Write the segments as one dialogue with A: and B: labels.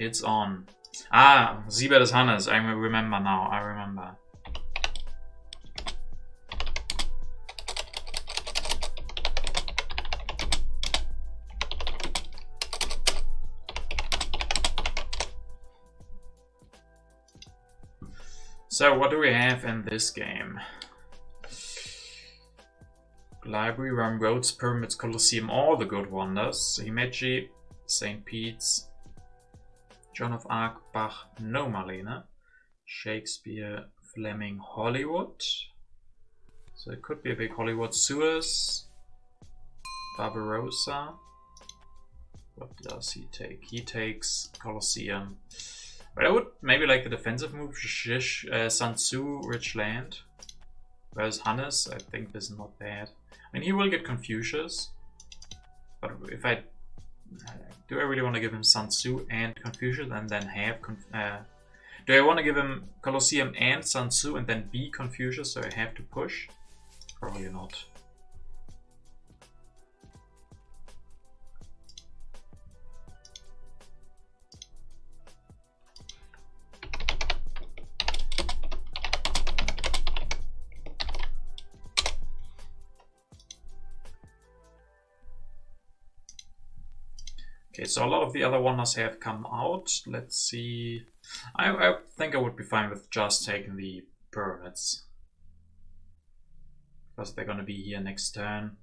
A: It's on. Ah, Siebert is Hannes. I remember now. I remember. So, what do we have in this game? Library, Rome Roads, Pyramids, Colosseum, all the good wonders. Rematch, St. Pete's, Joan of Arc, Bach, no Marlene. Shakespeare, Fleming, Hollywood. So it could be a big Hollywood. Suez, Barbarossa. What does he take? He takes Colosseum. But I would maybe like the defensive move, Shish, Sun Tzu, Rich Land. Whereas Hannes, I think this is not bad. I mean, he will get Confucius. But if I... do I really want to give him Sun Tzu and Confucius and then have... do I want to give him Colosseum and Sun Tzu and then be Confucius, so I have to push? Probably not. Okay, so a lot of the other wonders have come out. Let's see. I think I would be fine with just taking the pyramids. Because they're gonna be here next turn.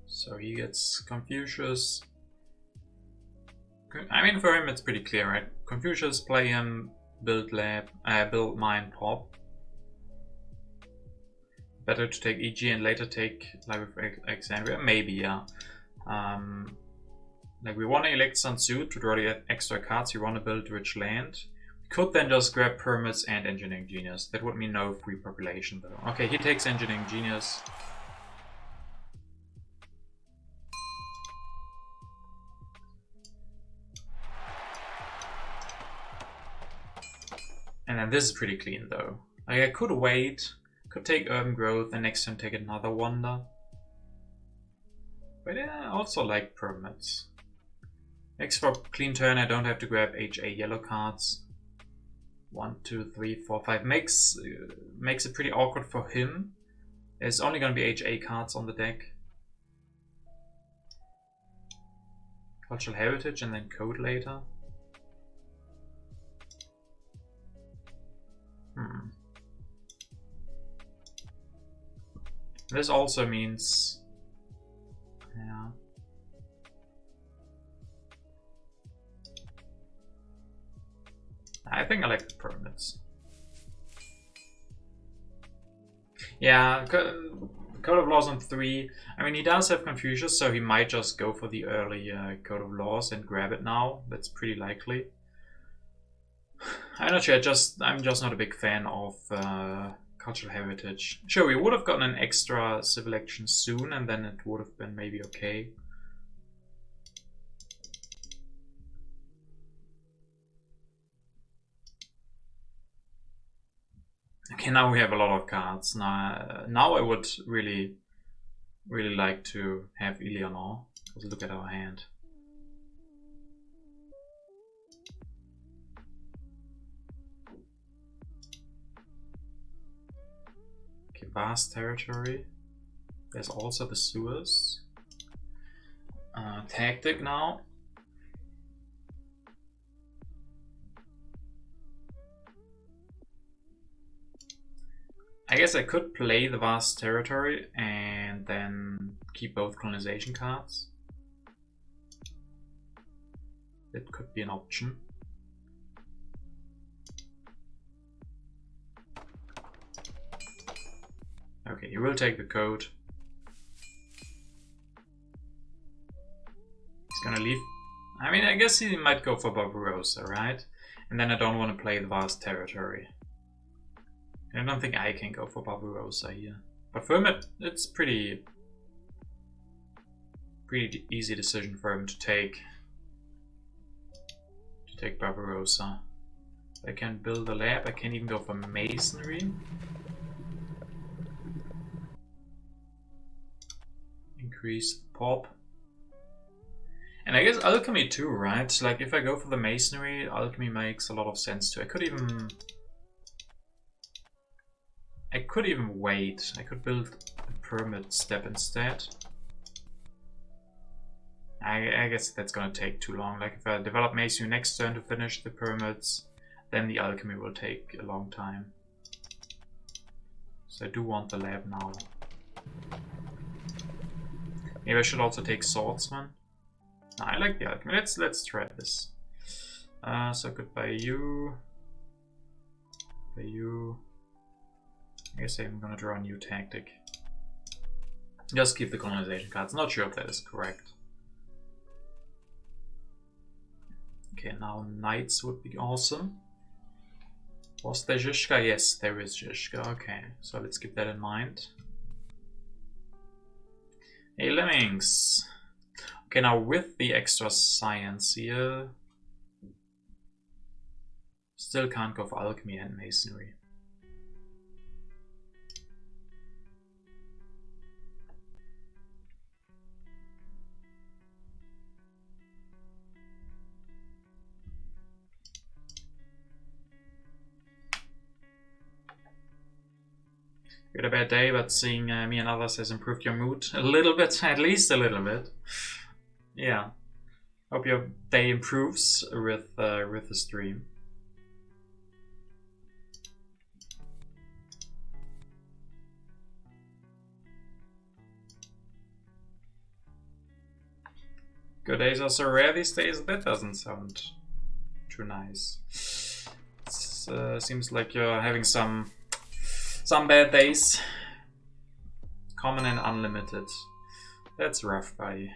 A: So he gets Confucius. I mean, for him it's pretty clear, right? Confucius, play him, build lab, build mine, pop. Better to take EG and later take Library of Alexandria, maybe, yeah. Like we want to elect Sun Tzu to draw the extra cards. We want to build Rich Land. We could then just grab Pyramids and Engineering Genius. That would mean no free population though. Okay, he takes Engineering Genius. And then this is pretty clean though. Like I could wait, could take Urban Growth and next turn take another wonder. But yeah, I also like Pyramids. Next for clean turn I don't have to grab HA yellow cards. 1, 2, 3, 4, 5. Makes it pretty awkward for him. There's only gonna be HA cards on the deck. Cultural Heritage and then Code later. This also means, yeah. I think I like the Pyramids. Yeah, Code of Laws on 3. I mean, he does have Confucius, so he might just go for the early Code of Laws and grab it now. That's pretty likely. I'm not sure, I'm just not a big fan of Cultural Heritage. Sure, we would have gotten an extra civil action soon and then it would have been maybe okay. Okay, now we have a lot of cards. Now I would really like to have Eleanor. Let's look at our hand. Okay, vast territory. There's also the sewers. Tactic now. I guess I could play the vast territory and then keep both colonization cards. That could be an option. Okay, he will take the code. He's gonna leave. I mean, I guess he might go for Barbarossa, right? And then I don't want to play the vast territory. I don't think I can go for Barbarossa here. But for him, it's pretty easy decision for him to take Barbarossa. I can build a lab. I can even go for masonry. Increase pop. And I guess alchemy too, right? Like if I go for the masonry, alchemy makes a lot of sense too. I could even wait. I could build a pyramid step instead. I guess that's gonna take too long. Like if I develop masonry next turn to finish the pyramids, then the alchemy will take a long time. So I do want the lab now. Maybe I should also take swordsman. No, I like the alchemy. Let's try this. So goodbye you. By you. I guess I'm gonna draw a new tactic. Just keep the colonization cards. Not sure if that is correct. Okay, now knights would be awesome. Was there Zizka? Yes, there is Zizka. Okay, so let's keep that in mind. Hey, lemmings. Okay, now with the extra science here, still can't go for alchemy and masonry. You had a bad day, but seeing me and others has improved your mood a little bit, at least a little bit. Yeah. Hope your day improves with the stream. Good days are so rare these days. That doesn't sound too nice. It seems like you're having some bad days. Common and unlimited. That's rough, buddy.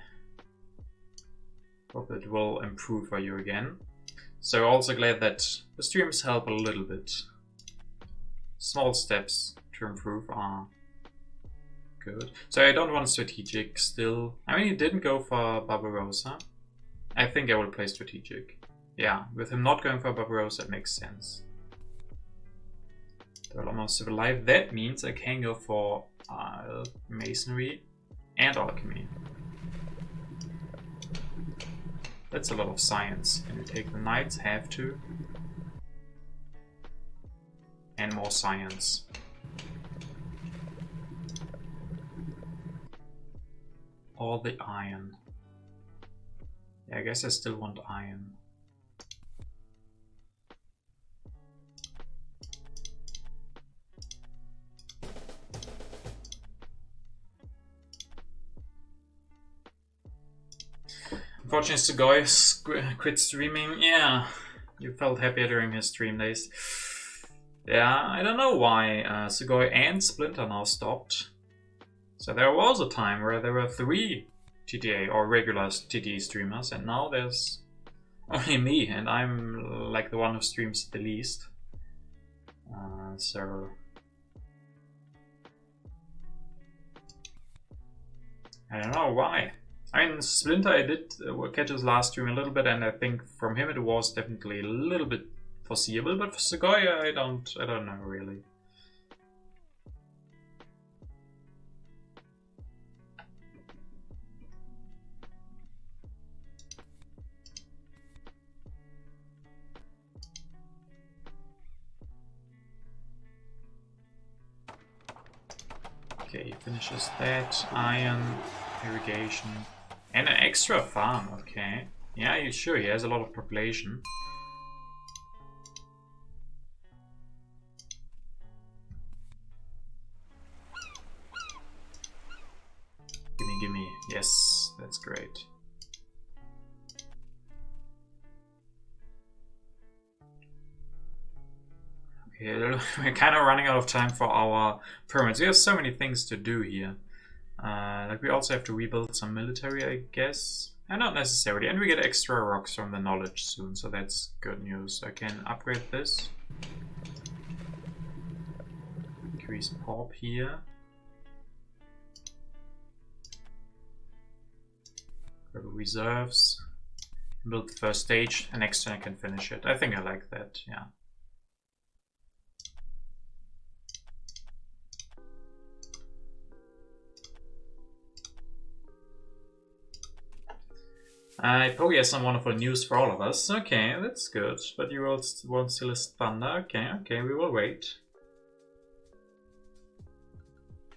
A: Hope it will improve for you again. So also glad that the streams help a little bit. Small steps to improve are good. So I don't want strategic still. I mean, he didn't go for Barbarossa. I think I will play strategic. Yeah, with him not going for Barbarossa, it makes sense. Almost civil life. That means I can go for masonry and alchemy. That's a lot of science. Can we take the knights? Have to. And more science. Or the iron. Yeah, I guess I still want iron. Unfortunately, Sugoi quit streaming. Yeah, you felt happier during his stream days. Yeah, I don't know why Sugoi and Splinter now stopped. So there was a time where there were 3 TTA or regular TTA streamers, and now there's only me, and I'm like the one who streams the least. So I don't know why. I mean, Splinter, I did catch his last stream a little bit, and I think from him it was definitely a little bit foreseeable. But for Sugoi, I don't know really. Okay, he finishes that. Iron, irrigation, and an extra farm. Okay. Yeah, sure, he has a lot of population. Gimme. Yes, that's great. Okay, we're kind of running out of time for our pyramids. We have so many things to do here. Like we also have to rebuild some military, I guess. Not necessarily. And we get extra rocks from the knowledge soon, so that's good news. I can upgrade this. Increase pop here. Go to reserves. Build the first stage, and next turn I can finish it. I think I like that, yeah. Pogi has some wonderful news for all of us. Okay, that's good. But you won't still list Thunder. Okay, we will wait.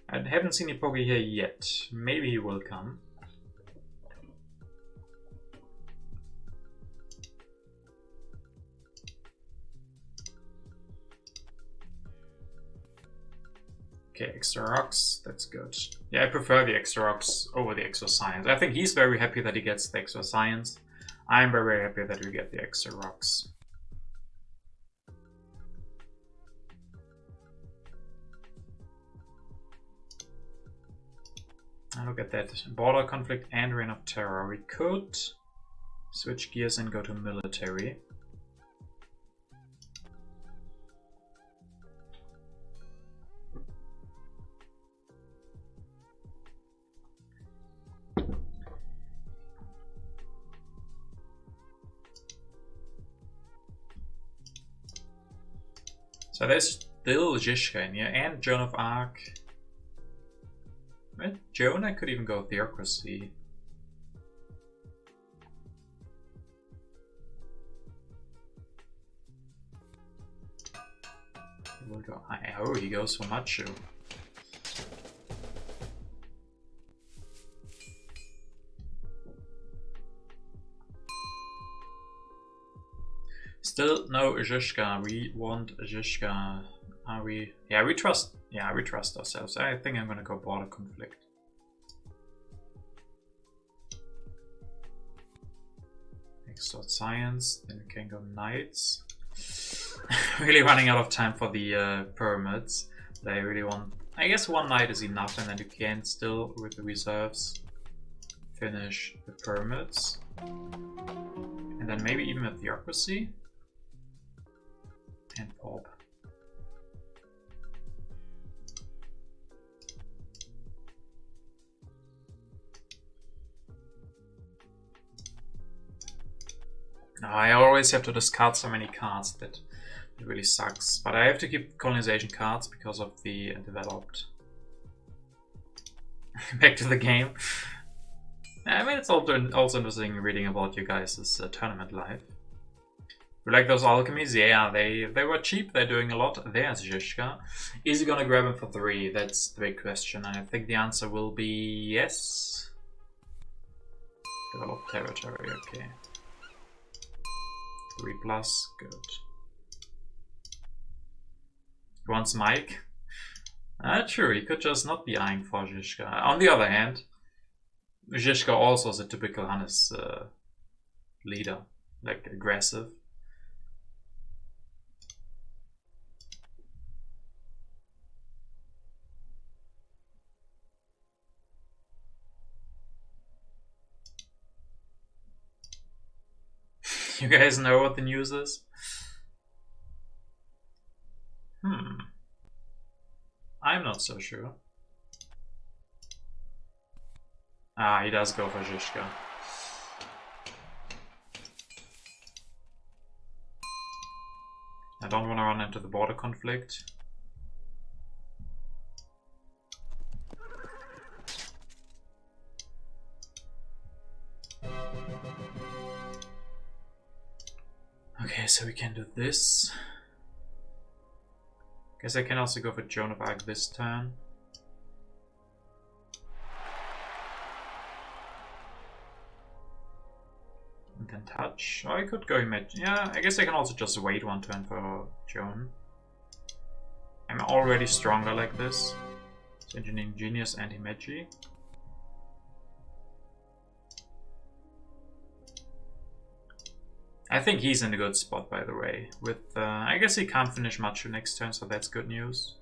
A: I haven't seen Pogi here yet. Maybe he will come. Okay, extra rocks, that's good. Yeah, I prefer the extra rocks over the extra science. I think he's very happy that he gets the extra science. I'm very happy that we get the extra rocks. And look at that, border conflict and reign of terror. We could switch gears and go to military. So there's still Zhishka in here, and Joan of Arc. With Joan, I could even go Theocracy. We'll go. Oh, he goes for Machu. Still no Zhishka. We want Zhishka. Are we? Yeah, we trust. Yeah, we trust ourselves. I think I'm gonna go border conflict. Extra science. Then we can go knights. Really running out of time for the pyramids. But I really want. I guess one knight is enough, and then you can still, with the reserves, finish the pyramids, and then maybe even a theocracy. And pop. I always have to discard so many cards that it really sucks. But I have to keep colonization cards because of the developed. Back to the game. I mean, it's also interesting reading about you guys' tournament life. You like those alchemies? Yeah, they were cheap. They're doing a lot. There's Zhishka. Is he gonna grab him for 3? That's the big question. And I think the answer will be yes. Develop territory. Okay. 3+. Good. He wants Mike. True. He could just not be eyeing for Zhishka. On the other hand, Zhishka also is a typical Hannes leader, like aggressive. You guys know what the news is? I'm not so sure. Ah, he does go for Zhishka. I don't want to run into the border conflict. Okay, so we can do this. Guess I can also go for Joan of Arc this turn. And then touch. Or I could go Rematch. Yeah, I guess I can also just wait one turn for Joan. I'm already stronger like this. So Engineering Genius, Anti-Magi. I think he's in a good spot, by the way. With I guess he can't finish Machu next turn, so that's good news.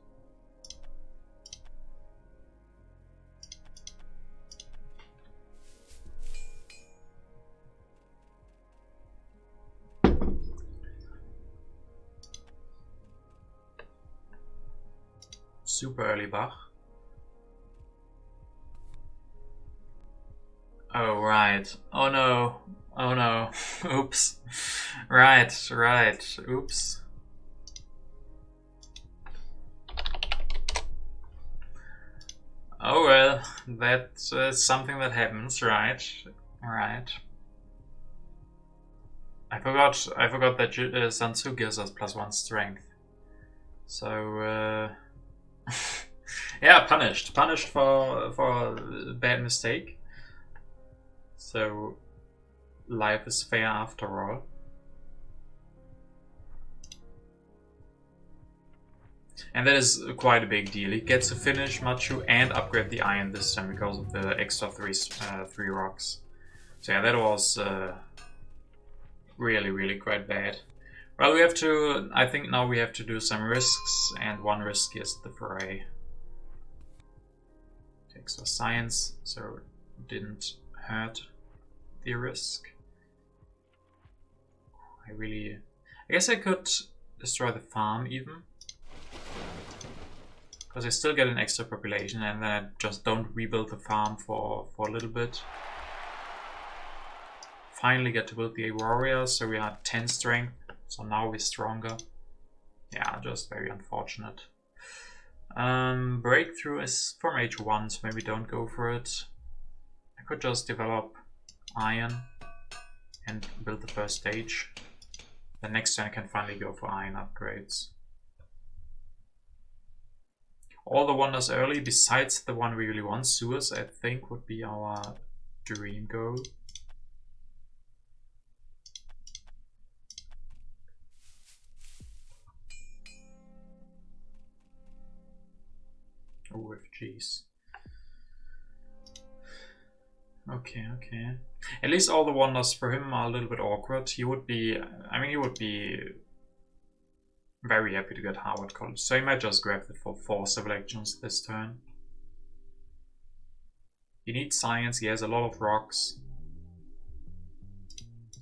A: Super early Bach. Oh, right. Oh no. Oh no. Oops. Right. Oops. Oh well, that's something that happens, right? Right. I forgot that Sun Tzu gives us +1 strength. So yeah, punished for a bad mistake. So life is fair after all. And that is quite a big deal. He gets to finish Machu and upgrade the iron this time because of the extra three rocks. So yeah, that was really quite bad. Well, we have to, I think now we have to do some risks, and one risk is the fray. Takes the science, so it didn't hurt the risk. I guess I could destroy the farm even. Because I still get an extra population, and then I just don't rebuild the farm for a little bit. Finally get to build the warrior, so we are 10 strength, so now we're stronger. Yeah, just very unfortunate. Breakthrough is from H1, so maybe don't go for it. I could just develop iron and build the first stage. The next turn I can finally go for iron upgrades. All the wonders early, besides the one we really want, Suez, I think would be our dream goal. OFGs. Okay. At least all the wonders for him are a little bit awkward. He would be, he would be very happy to get Harvard College, so he might just grab it for 4 civil actions this turn. He needs science, he has a lot of rocks.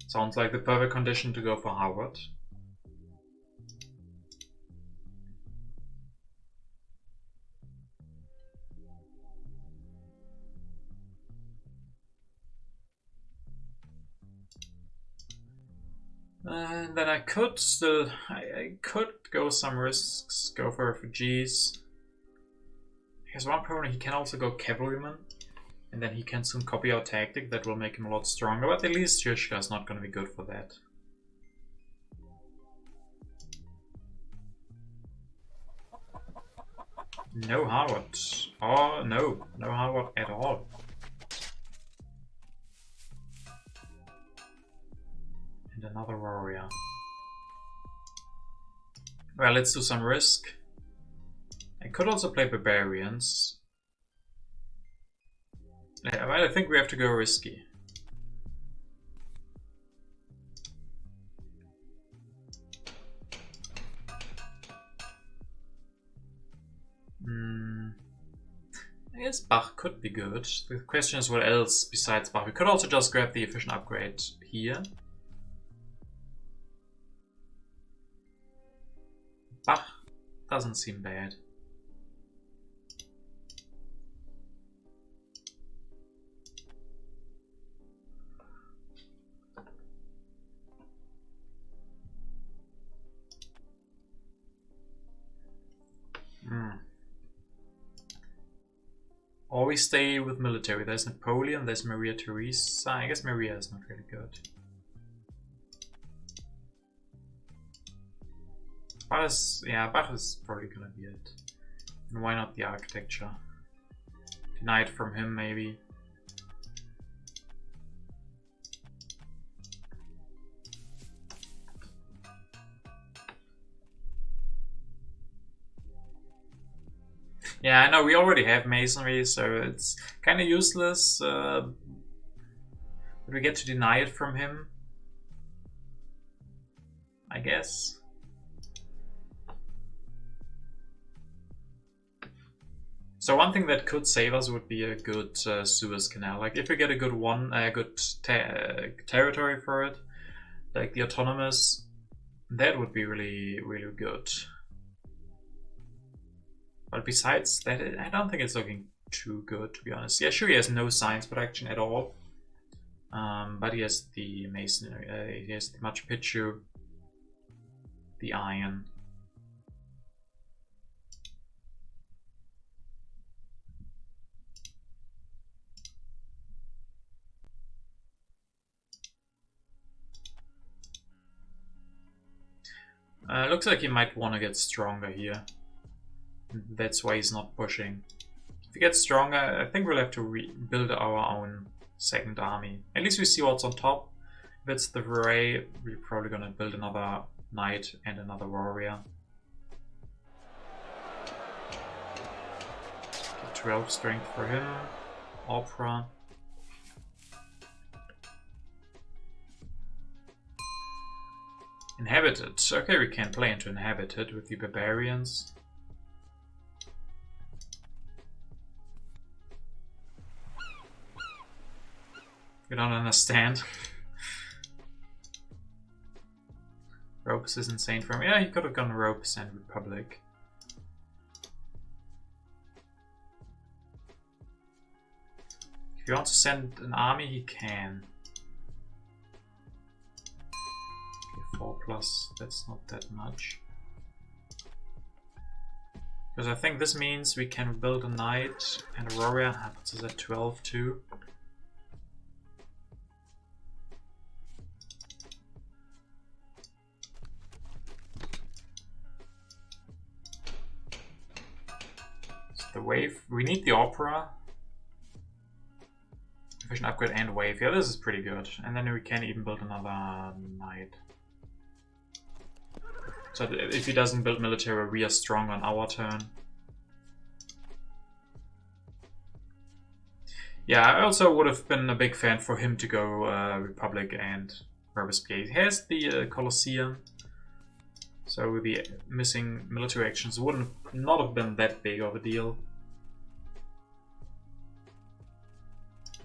A: Sounds like the perfect condition to go for Harvard. And then I could go some risks, go for refugees. He has one problem, he can also go cavalryman, and then he can soon copy our tactic. That will make him a lot stronger, but at least Shishka is not going to be good for that. No Harvard. Oh, no Harvard at all. And another warrior. Well, let's do some risk. I could also play barbarians. Yeah, well, I think we have to go risky. I guess Bach could be good. The question is what else besides Bach. We could also just grab the efficient upgrade here. Bach doesn't seem bad. Or we stay with military. There's Napoleon, there's Maria Theresa. I guess Maria is not really good. Bach is probably gonna be it. And why not the architecture? Deny it from him, maybe. Yeah, I know we already have masonry, so it's kind of useless. But we get to deny it from him, I guess. So one thing that could save us would be a good Suez Canal. Like if we get a good territory for it, like the autonomous, that would be really good. But besides that, I don't think it's looking too good, to be honest. Yeah, sure, he has no science production at all. But he has the masonry, he has the Machu Picchu, the iron. Looks like he might want to get stronger here. That's why he's not pushing. If he gets stronger, I think we'll have to rebuild our own second army. At least we see what's on top. If it's the Foray, we're probably gonna build another knight and another warrior. 12 strength for him. Opera. Inhabited. Okay, we can play into Inhabited with the barbarians. You don't understand. Ropes is insane for him. Yeah, he could have gone Ropes and Republic. If he wants to send an army, he can. Okay, 4+, that's not that much. Because I think this means we can build a knight and a warrior. That puts us at 12 too. The wave, we need the opera. Efficient upgrade and wave. Yeah, this is pretty good. And then we can even build another knight. So if he doesn't build military, we are strong on our turn. Yeah, I also would have been a big fan for him to go Republic and Robespierre. He has the Colosseum. So the missing military actions wouldn't not have been that big of a deal.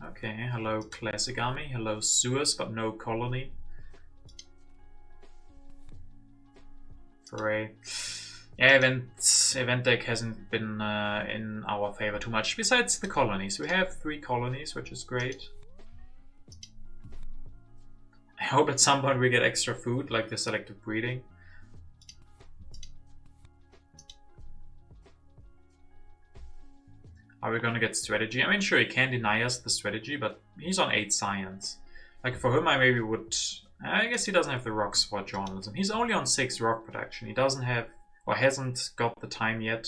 A: Okay, hello classic army, hello Suez, but no colony. Foray. Yeah, event deck hasn't been in our favor too much. Besides the colonies, we have 3 colonies, which is great. I hope at some point we get extra food, like the selective breeding. Are we gonna get strategy? I mean, sure, he can deny us the strategy, but he's on 8 science. Like, for him, I maybe would... I guess he doesn't have the rocks for journalism. He's only on 6 rock production. He doesn't have, or hasn't got the time yet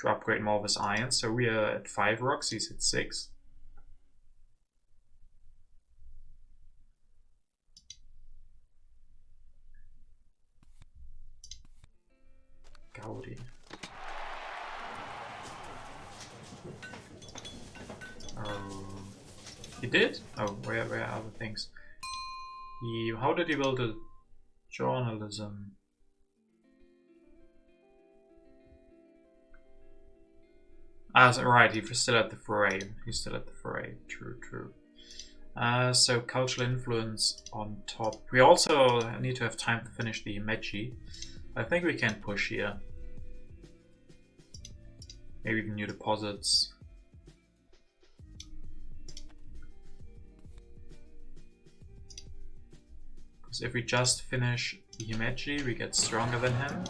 A: to upgrade more of his iron. So we are at 5 rocks, he's at 6. Gaudi. He did? Oh, where are the things? How did he build a journalism? Ah, so, right, he's still at the Foray. He's still at the Foray. True, true. So cultural influence on top. We also need to have time to finish the Meiji. I think we can push here. Maybe even new deposits. Because if we just finish the Himeji, we get stronger than him.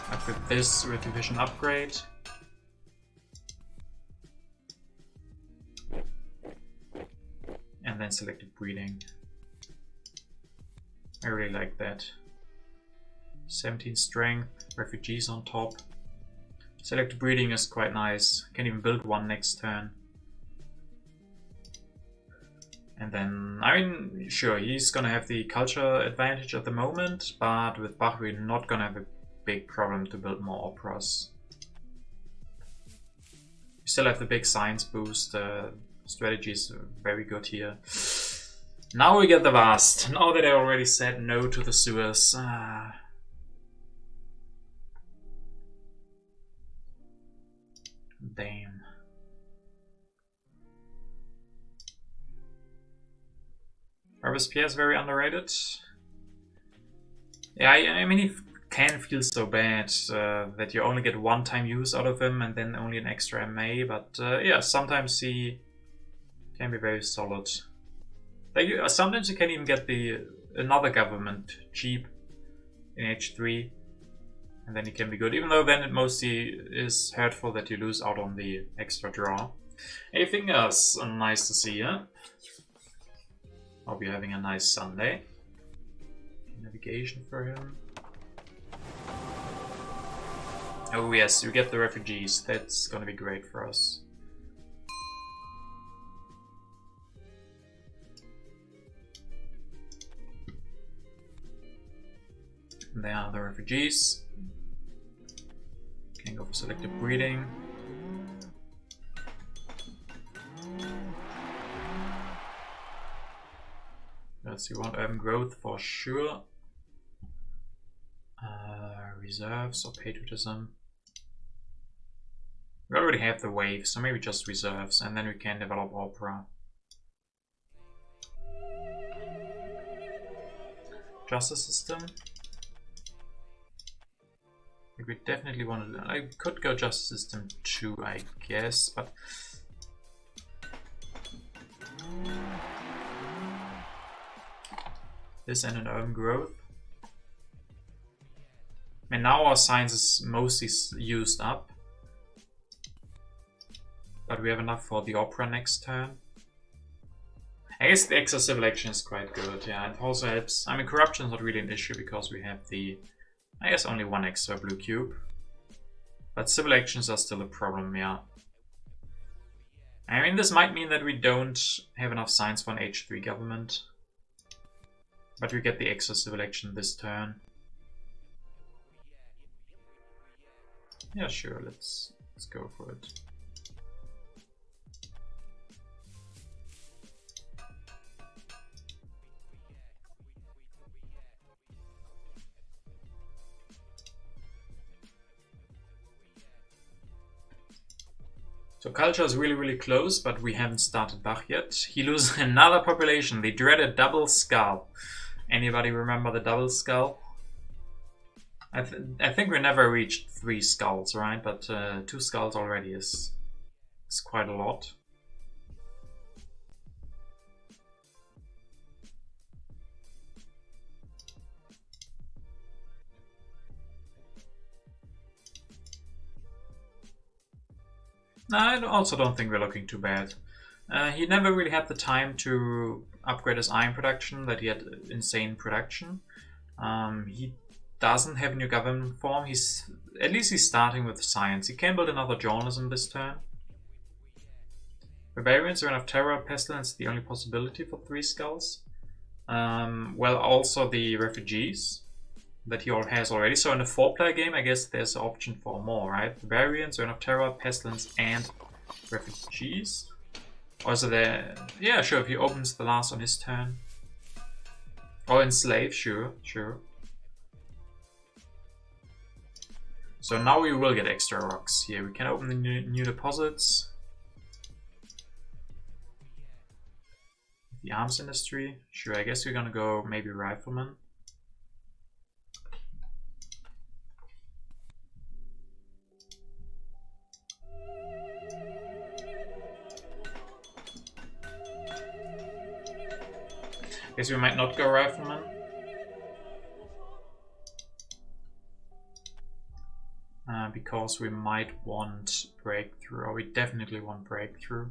A: Like with this, with division upgrade. And then selective breeding. I really like that. 17 strength, refugees on top. Selective breeding is quite nice. Can even build one next turn. And then, I mean, sure, he's gonna have the culture advantage at the moment, but with Bach we're not gonna have a big problem to build more operas. We still have the big science boost. Strategy is very good here. Now we get the Vast. Now that I already said no to the Suez. Damn. Robespierre is very underrated. Yeah, I mean, he can feel so bad that you only get one time use out of him and then only an extra MA, but yeah, sometimes he can be very solid. Like, sometimes you can even get another government cheap in H3, and then he can be good, even though then it mostly is hurtful that you lose out on the extra draw. Anything else nice to see, yeah? Hope you're having a nice Sunday. Navigation for him. Oh yes, we get the refugees. That's gonna be great for us. There are the refugees. Can go for selective breeding. Let's see, we want urban growth for sure. Reserves or patriotism. We already have the wave, so maybe just reserves, and then we can develop opera. Justice system. We definitely want to. I could go justice system 2, I guess, but this and an urban growth. And now our science is mostly used up, but we have enough for the opera next turn. I guess the extra civil action is quite good, yeah. It also helps. I mean, corruption is not really an issue because we have the, I guess, only one extra blue cube. But civil actions are still a problem, yeah. I mean, this might mean that we don't have enough science for an H3 government. But we get the extra civil action this turn. Yeah, sure, let's go for it. So culture is really, really close, but we haven't started Bach yet. He loses another population, the dreaded double skull. Anybody remember the double skull? I think we never reached 3 skulls, right? But 2 skulls already is quite a lot. I also don't think we're looking too bad. He never really had the time to upgrade his iron production, that he had insane production. He doesn't have a new government form. At least he's starting with science. He can build another journalism this turn. Barbarians, Reign of Terror, Pestilence, the only possibility for 3 skulls. Well, also the refugees that he all has already. So in a 4-player game, I guess there's an option for more, right? Barbarians, Reign of Terror, Pestilence, and refugees. Also there, yeah, sure, if he opens the last on his turn. Or enslave, sure. So now we will get extra rocks here. We can open the new deposits. The arms industry, sure, I guess we're gonna go maybe rifleman. Guess we might not go rifleman. Because we might want breakthrough, or we definitely want breakthrough.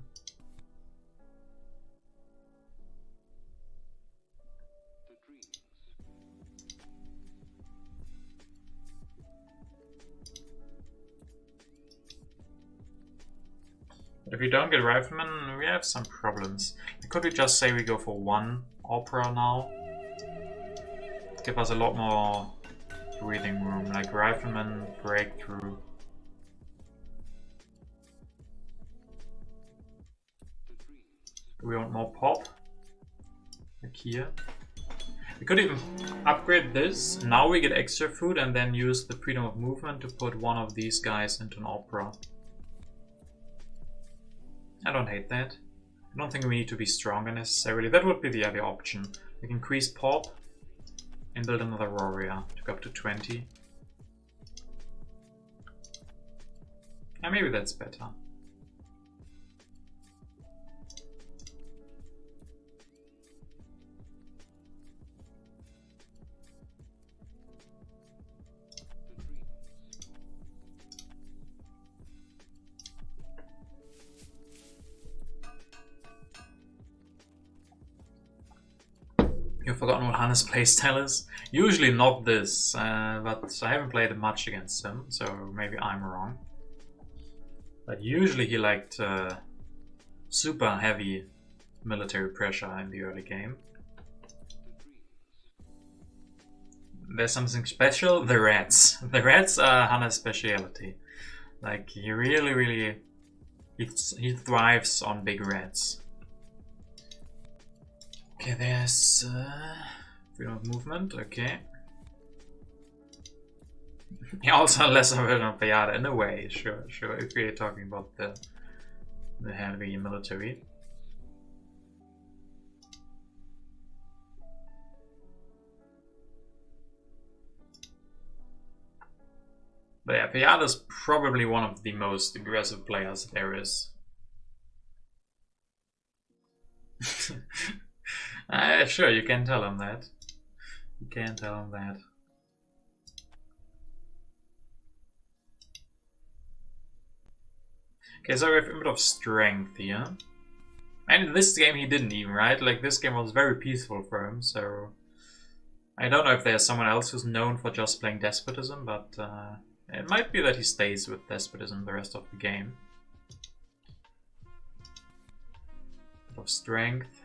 A: But if we don't get rifleman, we have some problems. Could we just say we go for 1 opera now? Give us a lot more breathing room, like rifleman, breakthrough. Do we want more pop? Like here. We could even upgrade this. Now we get extra food and then use the freedom of movement to put one of these guys into an opera. I don't hate that. I don't think we need to be stronger necessarily. That would be the other option. We can increase pop and build another warrior to go up to 20. Yeah, maybe that's better. You've forgotten what Hannes' playstyle is? Usually not this, but I haven't played much against him, so maybe I'm wrong. But usually he liked super heavy military pressure in the early game. There's something special, the rats. The rats are Hannes' speciality. Like, he really, he thrives on big rats. Okay, there's freedom of movement, okay. Yeah, also less of a Payada in a way, sure, if we're talking about the heavy military. But yeah, Payada's probably one of the most aggressive players there is. Sure, you can tell him that. You can tell him that. Okay, so we have a bit of strength here. And in this game he didn't even, right? Like, this game was very peaceful for him, so... I don't know if there's someone else who's known for just playing Despotism, but it might be that he stays with Despotism the rest of the game. Bit of strength.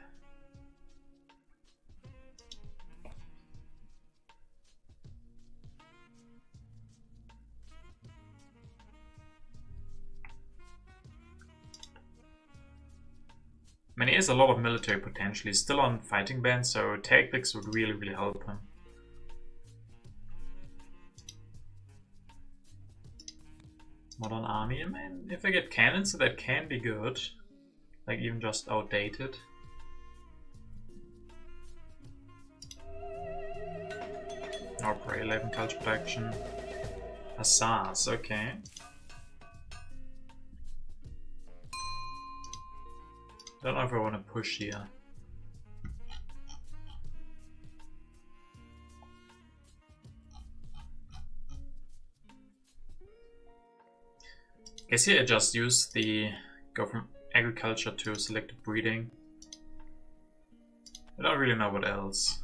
A: I mean, he has a lot of military potential. He's still on fighting ban, so tactics would really help him. Modern army, I mean, if I get cannons, that can be good. Like, even just outdated. Opera 11 culture protection. Hussars, okay. Don't know if I want to push here. Guess here I just use go from agriculture to selective breeding. I don't really know what else.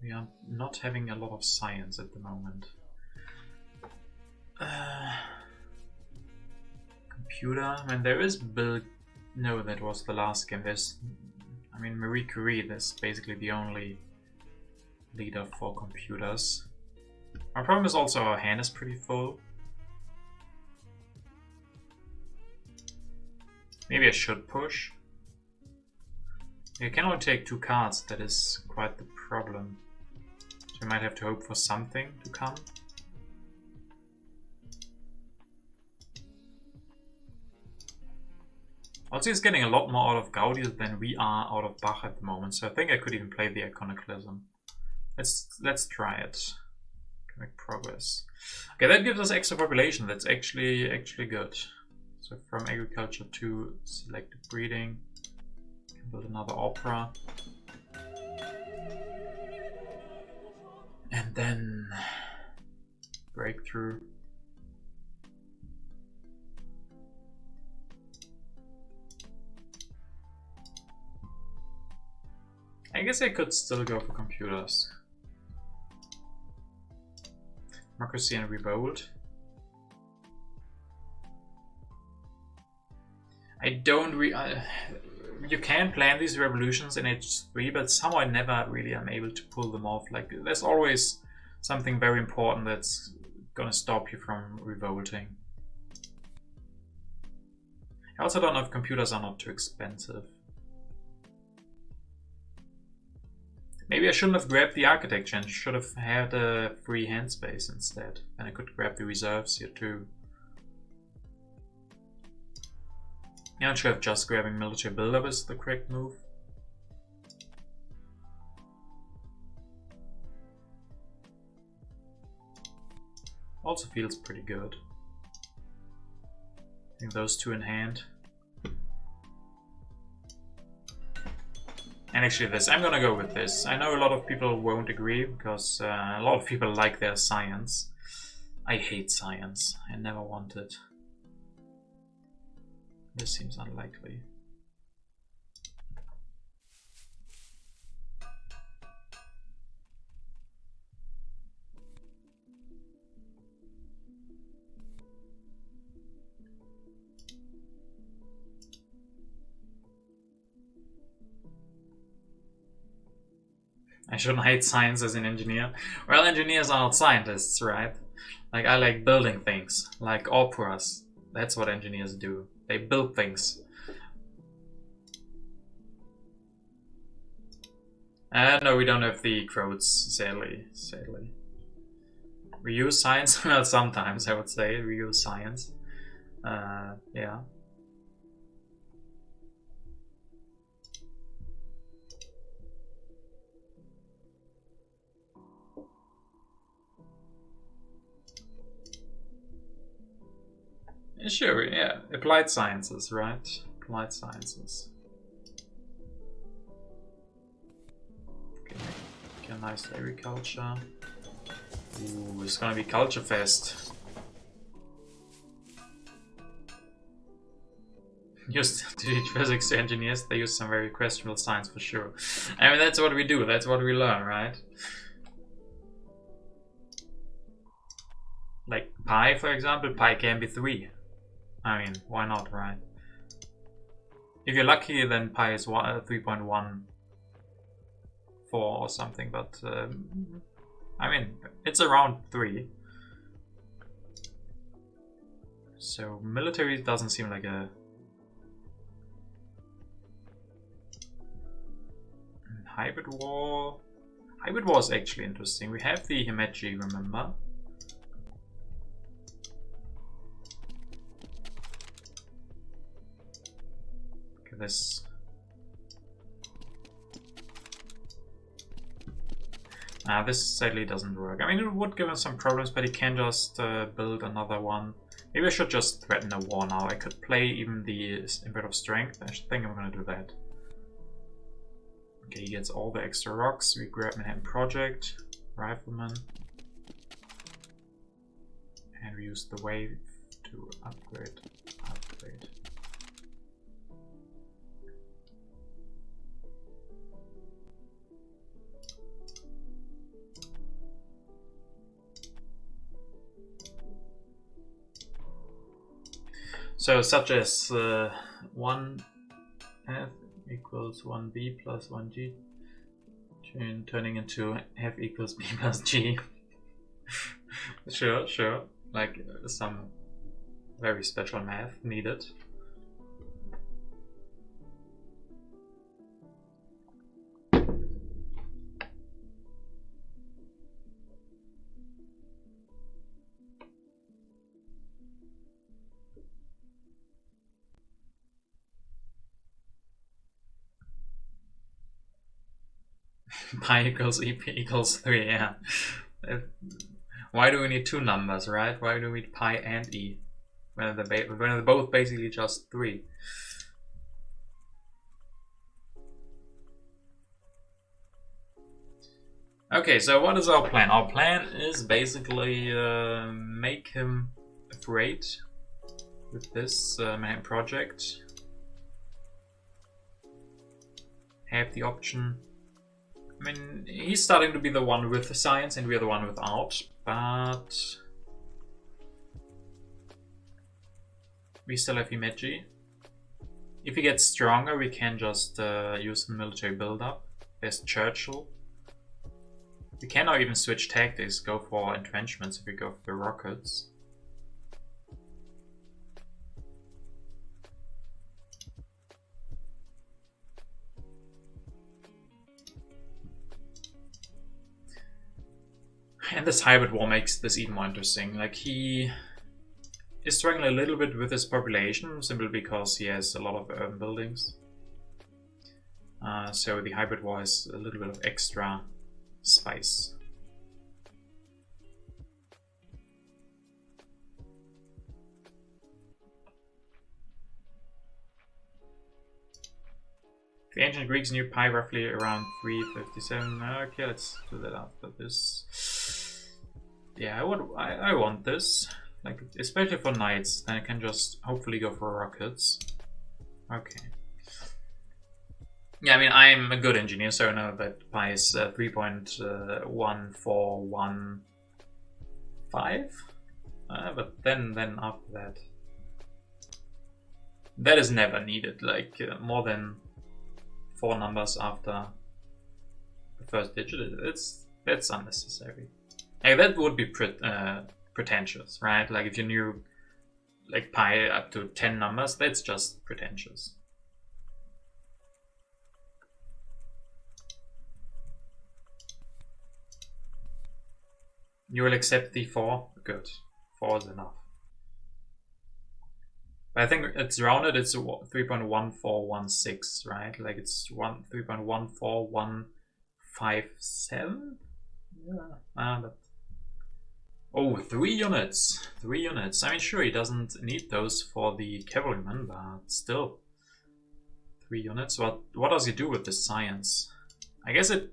A: We are not having a lot of science at the moment. Computer, I mean, there is Bill. No, that was the last game. I mean, Marie Curie is basically the only leader for computers. Our problem is also our hand is pretty full. Maybe I should push. I can only take 2 cards, that is quite the problem. So we might have to hope for something to come. Also, he's getting a lot more out of Gaudi than we are out of Bach at the moment, so I think I could even play the Iconoclasm. Let's try it. Can make progress. Okay, that gives us extra population. That's actually good. So from agriculture to selective breeding, can build another opera, and then breakthrough. I guess I could still go for computers. Democracy and Revolt. I don't you can plan these revolutions in H3, but somehow I never really am able to pull them off. Like, there's always something very important that's gonna stop you from revolting. I also don't know if computers are not too expensive. Maybe I shouldn't have grabbed the architecture and should have had a free hand space instead. And I could grab the reserves here too. I'm not sure if just grabbing military buildup is the correct move. Also feels pretty good. I think those 2 in hand. And actually this, I'm gonna go with this. I know a lot of people won't agree because a lot of people like their science. I hate science. I never wanted. This seems unlikely. I shouldn't hate science as an engineer. Well, engineers are not scientists, right? Like, I like building things, like operas. That's what engineers do. They build things. No, we don't have the quotes, sadly. We use science, well, sometimes I would say we use science. Yeah. Sure, yeah. Applied sciences, right? Applied sciences. Okay, make a nice agriculture. Ooh, it's gonna be Culture Fest. Used to teach physics to engineers, they use some very questionable science for sure. I mean, that's what we do, that's what we learn, right? Like pi, for example, pi can be 3. I mean, why not, right? If you're lucky, then pi is 3.14 or something, but I mean, it's around 3. So military doesn't seem like a... Hybrid war... Hybrid war is actually interesting. We have the Rematch, remember? Okay, this... this sadly doesn't work. I mean, it would give us some problems, but he can just build another one. Maybe I should just threaten a war now. I could play even the Input of Strength. I think I'm gonna do that. Okay, he gets all the extra rocks. We grab Manhattan Project, Rifleman. And we use the wave to upgrade. So such as 1 F equals 1B plus 1G, turning into F equals B plus G. Sure. Like some very special math needed. Pi equals EP equals 3, yeah. Why do we need 2 numbers, right? Why do we need pi and e? When they're both basically just 3. Okay, so what is our plan? Our plan is basically make him afraid with this Manhattan Project. Have the option. I mean, he's starting to be the one with the science and we're the one without, but we still have Himeji. If he gets stronger, we can just use the military build-up. There's Churchill. We can now even switch tactics, go for entrenchments if we go for the rockets. And this hybrid war makes this even more interesting. Like, he is struggling a little bit with his population, simply because he has a lot of urban buildings. So the hybrid war has a little bit of extra spice. The ancient Greeks knew pi roughly around 357. Okay, let's do that after this. Yeah, I want this. Like, especially for knights, then I can just hopefully go for rockets. Okay. Yeah, I mean, I'm a good engineer, so I know that pi is 3.1415. But then after that, that is never needed. Like more than 4 numbers after the first digit, that's unnecessary. Like, that would be pretentious, right? Like if you knew like pi up to 10 numbers, that's just pretentious. You will accept the 4? Good. 4 is enough. But I think it's rounded, it's 3.1416, right? Like it's 3.14157? Yeah. But oh, 3 units. 3 units. I mean, sure, he doesn't need those for the cavalryman, but still. 3 units. What does he do with this science? I guess it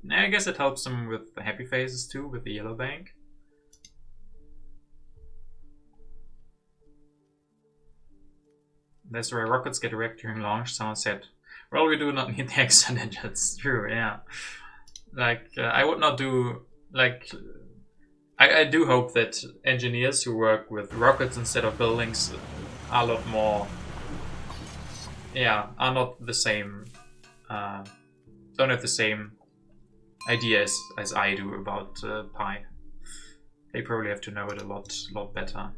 A: helps him with the happy faces too, with the yellow bank. That's where rockets get wrecked during launch. Someone said, well, we do not need the extra digits. True, yeah. Like, I would not do, like, I do hope that engineers who work with rockets instead of buildings are a lot more, yeah, are not the same, don't have the same ideas as I do about pi. They probably have to know it a lot better.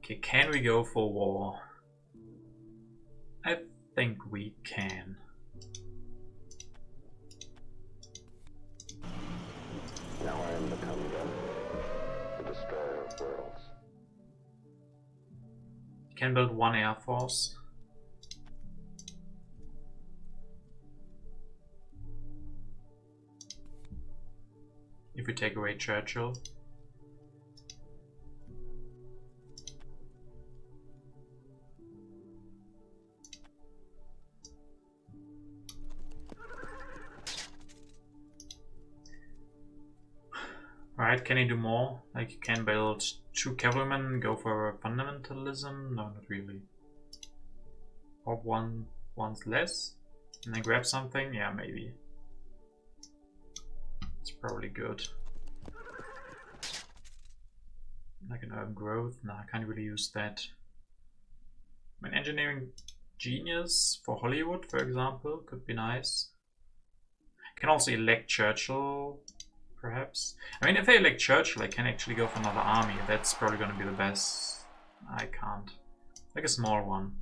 A: Okay, can we go for war? I think we can.
B: Now I am become the destroyer of worlds.
A: You can build 1 air force. If we take away Churchill. Right, can he do more? Like, you can build 2 cavalrymen, go for fundamentalism? No, not really. Hope one's less. And then grab something? Yeah, maybe. It's probably good. Like an urban growth? No, I can't really use that. I mean, engineering genius for Hollywood, for example, could be nice. I can also elect Churchill, perhaps. I mean, if I elect Churchill, I can actually go for another army. That's probably going to be the best. I can't. Like a small one.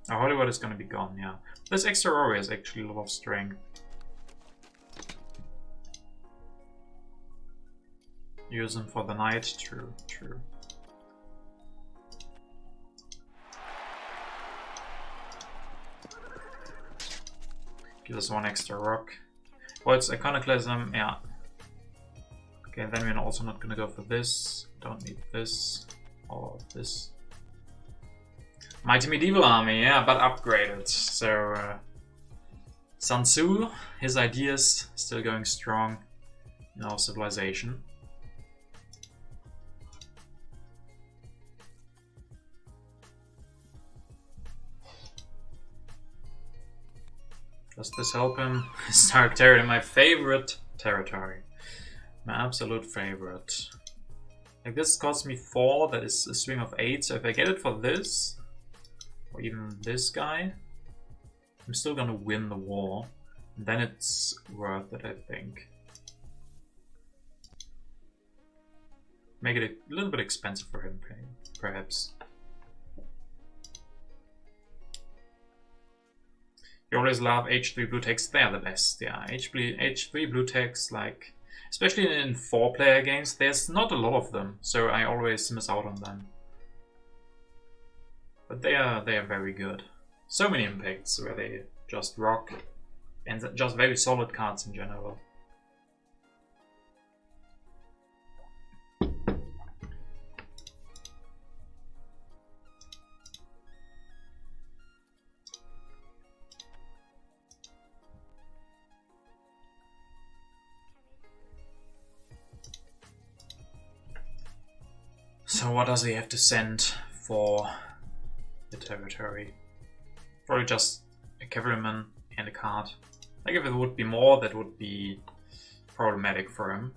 A: Oh, Hollywood is going to be gone, yeah. This extra warrior is actually a lot of strength. Use him for the knight. True, true. Give us 1 extra rock. Well, it's iconoclasm, yeah. Okay, then we're also not gonna go for this. Don't need this or this. Mighty Medieval Army, yeah, but upgraded. So Sun Tzu, his ideas still going strong in our civilization. Does this help him? Stark territory, my favorite territory. My absolute favorite. Like, this costs me 4, that is a swing of 8, so if I get it for this, or even this guy, I'm still gonna win the war. And then it's worth it, I think. Make it a little bit expensive for him, perhaps. You always love H3 blue text, they're the best, yeah. H3 blue text, like, especially in 4-player games, there's not a lot of them, so I always miss out on them. But they are very good. So many impacts where they just rock, and just very solid cards in general. So what does he have to send for the territory? Probably just a cavalryman and a card. Like if it would be more, that would be problematic for him.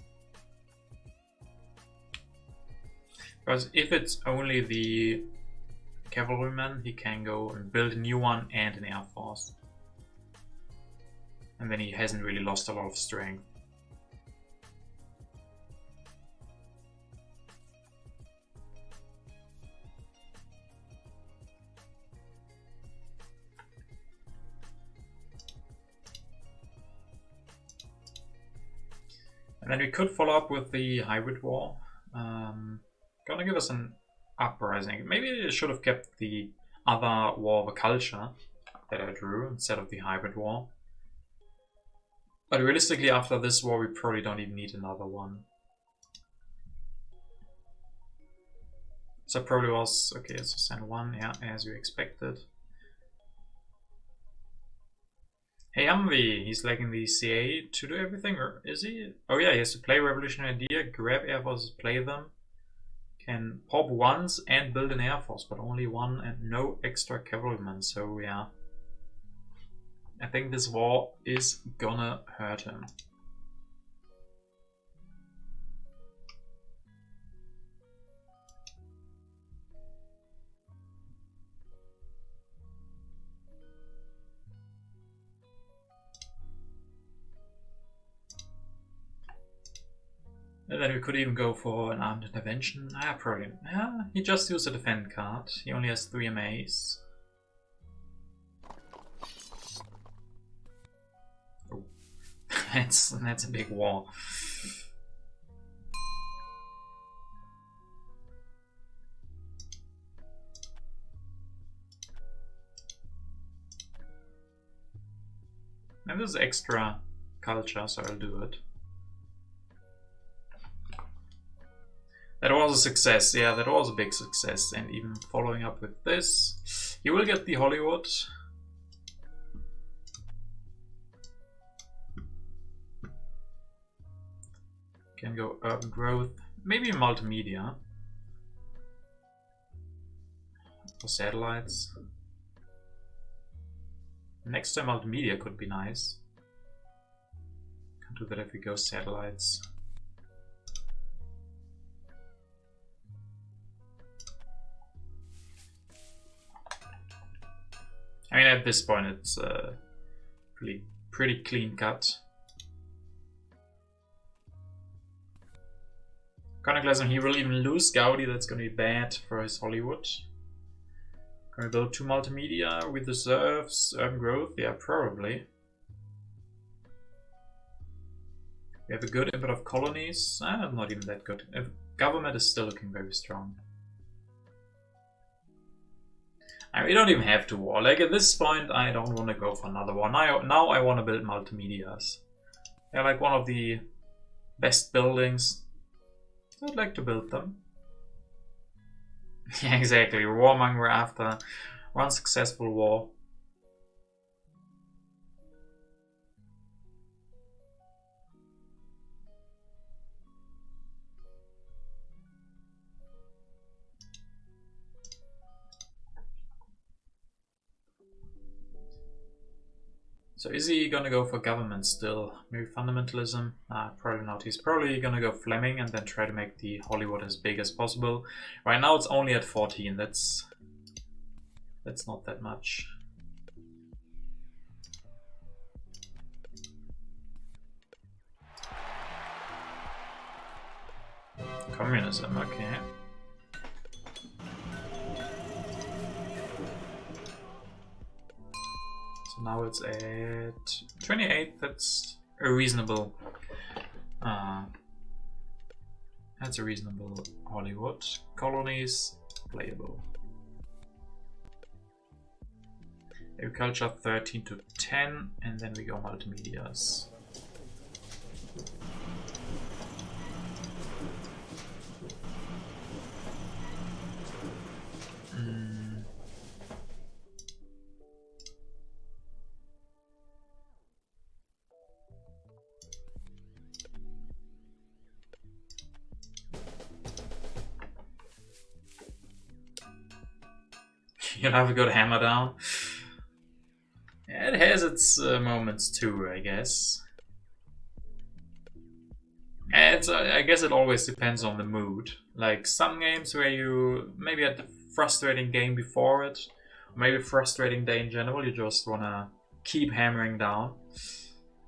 A: Because if it's only the cavalryman, he can go and build a new one and an air force. And then he hasn't really lost a lot of strength. And then we could follow up with the hybrid war. Gonna give us an uprising. Maybe I should have kept the other war of a culture that I drew instead of the hybrid war. But realistically, after this war, we probably don't even need another one. So probably was okay. So send one, yeah, as you expected. Hey Humvee, he's lacking the CA to do everything, or is he? Oh yeah, he has to play Revolutionary Idea, grab air forces, play them. Can pop once and build an air force, but only one and no extra cavalrymen, so yeah. I think this war is gonna hurt him. And then we could even go for an armed intervention. Ah, probably. Yeah, he just used a defend card. He only has 3 MAs. Oh. that's a big war. And this is extra culture, so I'll do it. That was a success, yeah, that was a big success. And even following up with this, you will get the Hollywood. Can go urban growth, maybe multimedia. For satellites. Next time multimedia could be nice. Can't do that if we go satellites. I mean, at this point, it's pretty clean cut. Iconoclasm, he will even lose Gaudi. That's going to be bad for his Hollywood. Can we build 2 multimedia with reserves, urban growth? Yeah, probably. We have a good input of colonies. Not even that good. Government is still looking very strong. I mean, we don't even have to war. Like at this point, I don't want to go for another war. Now I want to build multimedias. They're like one of the best buildings. I'd like to build them. Yeah, exactly. Warmonger after one successful war. So is he gonna go for government still? Maybe fundamentalism? Probably not. He's probably gonna go Fleming and then try to make the Hollywood as big as possible. Right now it's only at 14. That's not that much. Communism, okay. So now it's at 28. That's a reasonable. That's a reasonable Hollywood. Colonies, playable. Agriculture 13 to 10, and then we go multimedias. You'll have a good hammer down. It has its moments too, I guess. And I guess it always depends on the mood. Like some games where you maybe had a frustrating game before it, or maybe a frustrating day in general, you just wanna keep hammering down.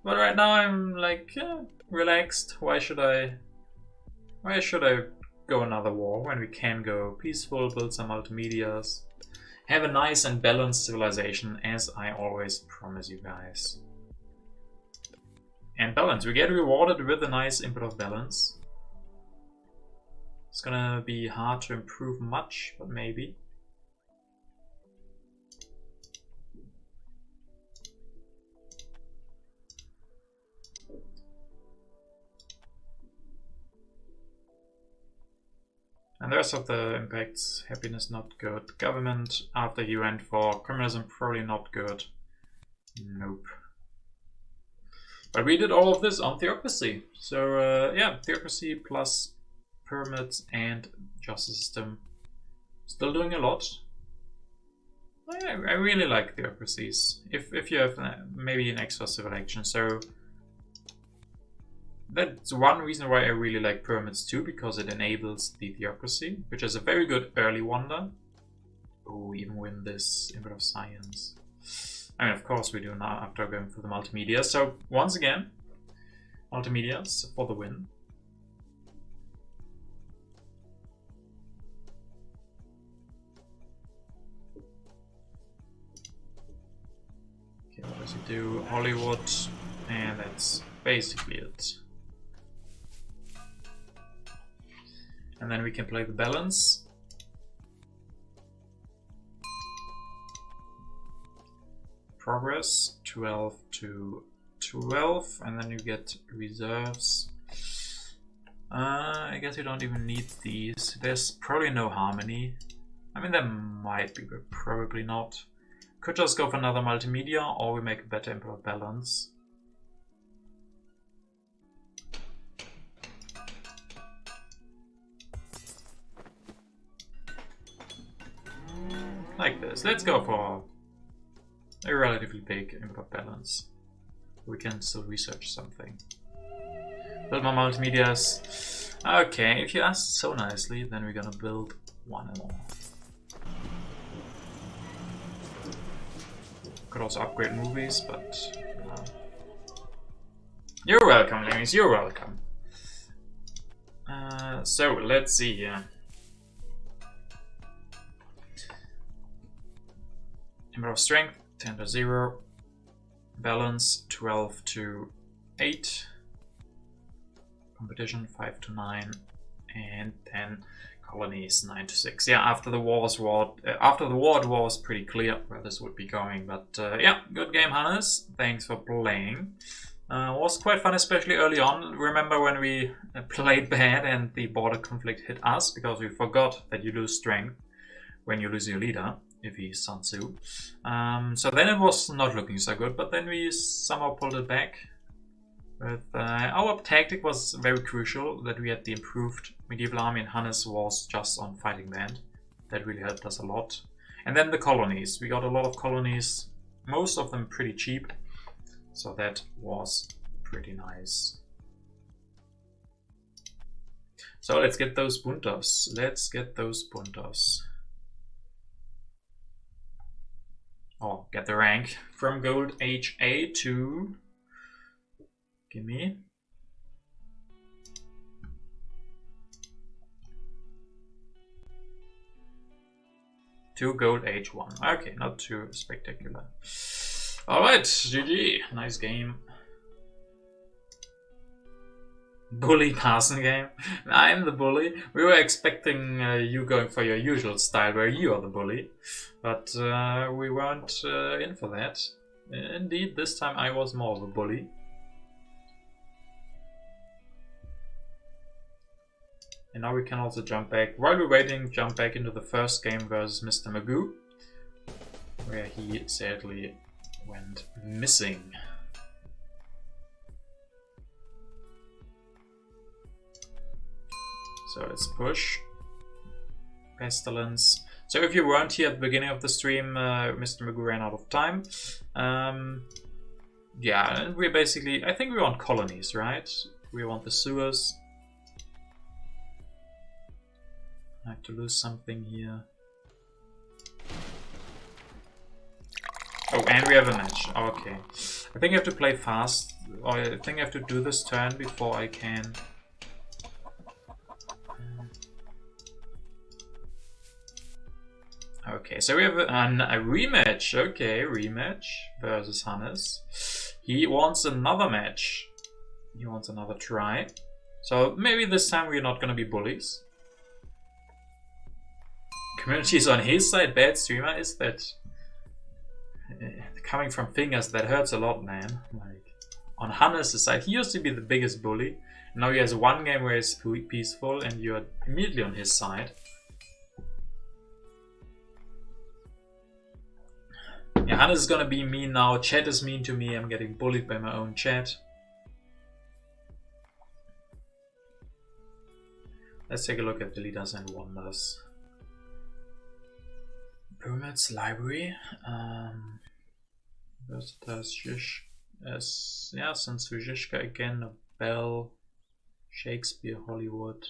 A: But right now I'm like, yeah, relaxed. Why should I go another war when we can go peaceful, build some multimedias, have a nice and balanced civilization, as I always promise you guys. And balance. We get rewarded with a nice input of balance. It's gonna be hard to improve much, but maybe. And the rest of the impacts: happiness not good, government after he went for communism probably not good. Nope. But we did all of this on theocracy. So yeah, theocracy plus pyramids and justice system. Still doing a lot. I really like theocracies. If you have maybe an extra civil action. So that's one reason why I really like pyramids too, because it enables the theocracy, which is a very good early wonder. Oh, even win this input of science. I mean, of course we do now after going for the multimedia. So once again, multimedias for the win. Okay, what does he do? Hollywood, and that's basically it. And then we can play the balance. Progress 12 to 12, and then you get reserves. I guess you don't even need these. There's probably no harmony. I mean, there might be, but probably not. Could just go for another multimedia, or we make a better input of balance. Like this. Let's go for a relatively big input of balance. We can still research something. Build more multimedias. Okay, if you ask so nicely, then we're gonna build one more. Could also upgrade movies, but you're welcome, Lemmings, you're welcome. So let's see. Input of strength 10 to 0. Balance 12 to 8. Competition 5 to 9. And then colonies 9 to 6. Yeah, after the war it was pretty clear where this would be going. But yeah, good game, Hannes. Thanks for playing. Was quite fun, especially early on. Remember when we played bad and the border conflict hit us because we forgot that you lose strength when you lose your leader, if he's Sun Tzu. So then it was not looking so good, but then we somehow pulled it back. But our tactic was very crucial, that we had the improved medieval army and Hannes was just on fighting band. That really helped us a lot. And then the colonies. We got a lot of colonies, most of them pretty cheap. So that was pretty nice. So let's get those puntos. Let's get those puntos. Oh, get the rank from Gold HA to... Gimme. To Gold H1. Okay, not too spectacular. Alright, GG. Nice game. Bully passing game. I'm the bully. We were expecting you going for your usual style where you are the bully. But we weren't in for that. Indeed, this time I was more of a bully. And now we can also jump back. While we're waiting, jump back into the first game versus Mr. Magoo, where he sadly went missing. So let's push. Pestilence. So if you weren't here at the beginning of the stream, Mr. Magoo ran out of time. Yeah, and we're basically, I think we want colonies, right? We want the sewers. I have to lose something here. Oh, and we have a match. Okay. I think I have to play fast. Or I think I have to do this turn before I can. Okay, so we have a rematch. Okay, rematch versus Hannes. He wants another match. He wants another try. So maybe this time we're not gonna be bullies. Community is on his side. Bad streamer. Is that coming from fingers? That hurts a lot, man. Like on Hannes' side, he used to be the biggest bully. Now he has one game where he's peaceful, and you're immediately on his side. Yeah, Hannes is gonna be mean now. Chat is mean to me. I'm getting bullied by my own chat. Let's take a look at the leaders and wonders. Pyramids, library. Versatile Shish. Yeah, Sansu Zizka again. Bell. Shakespeare, Hollywood.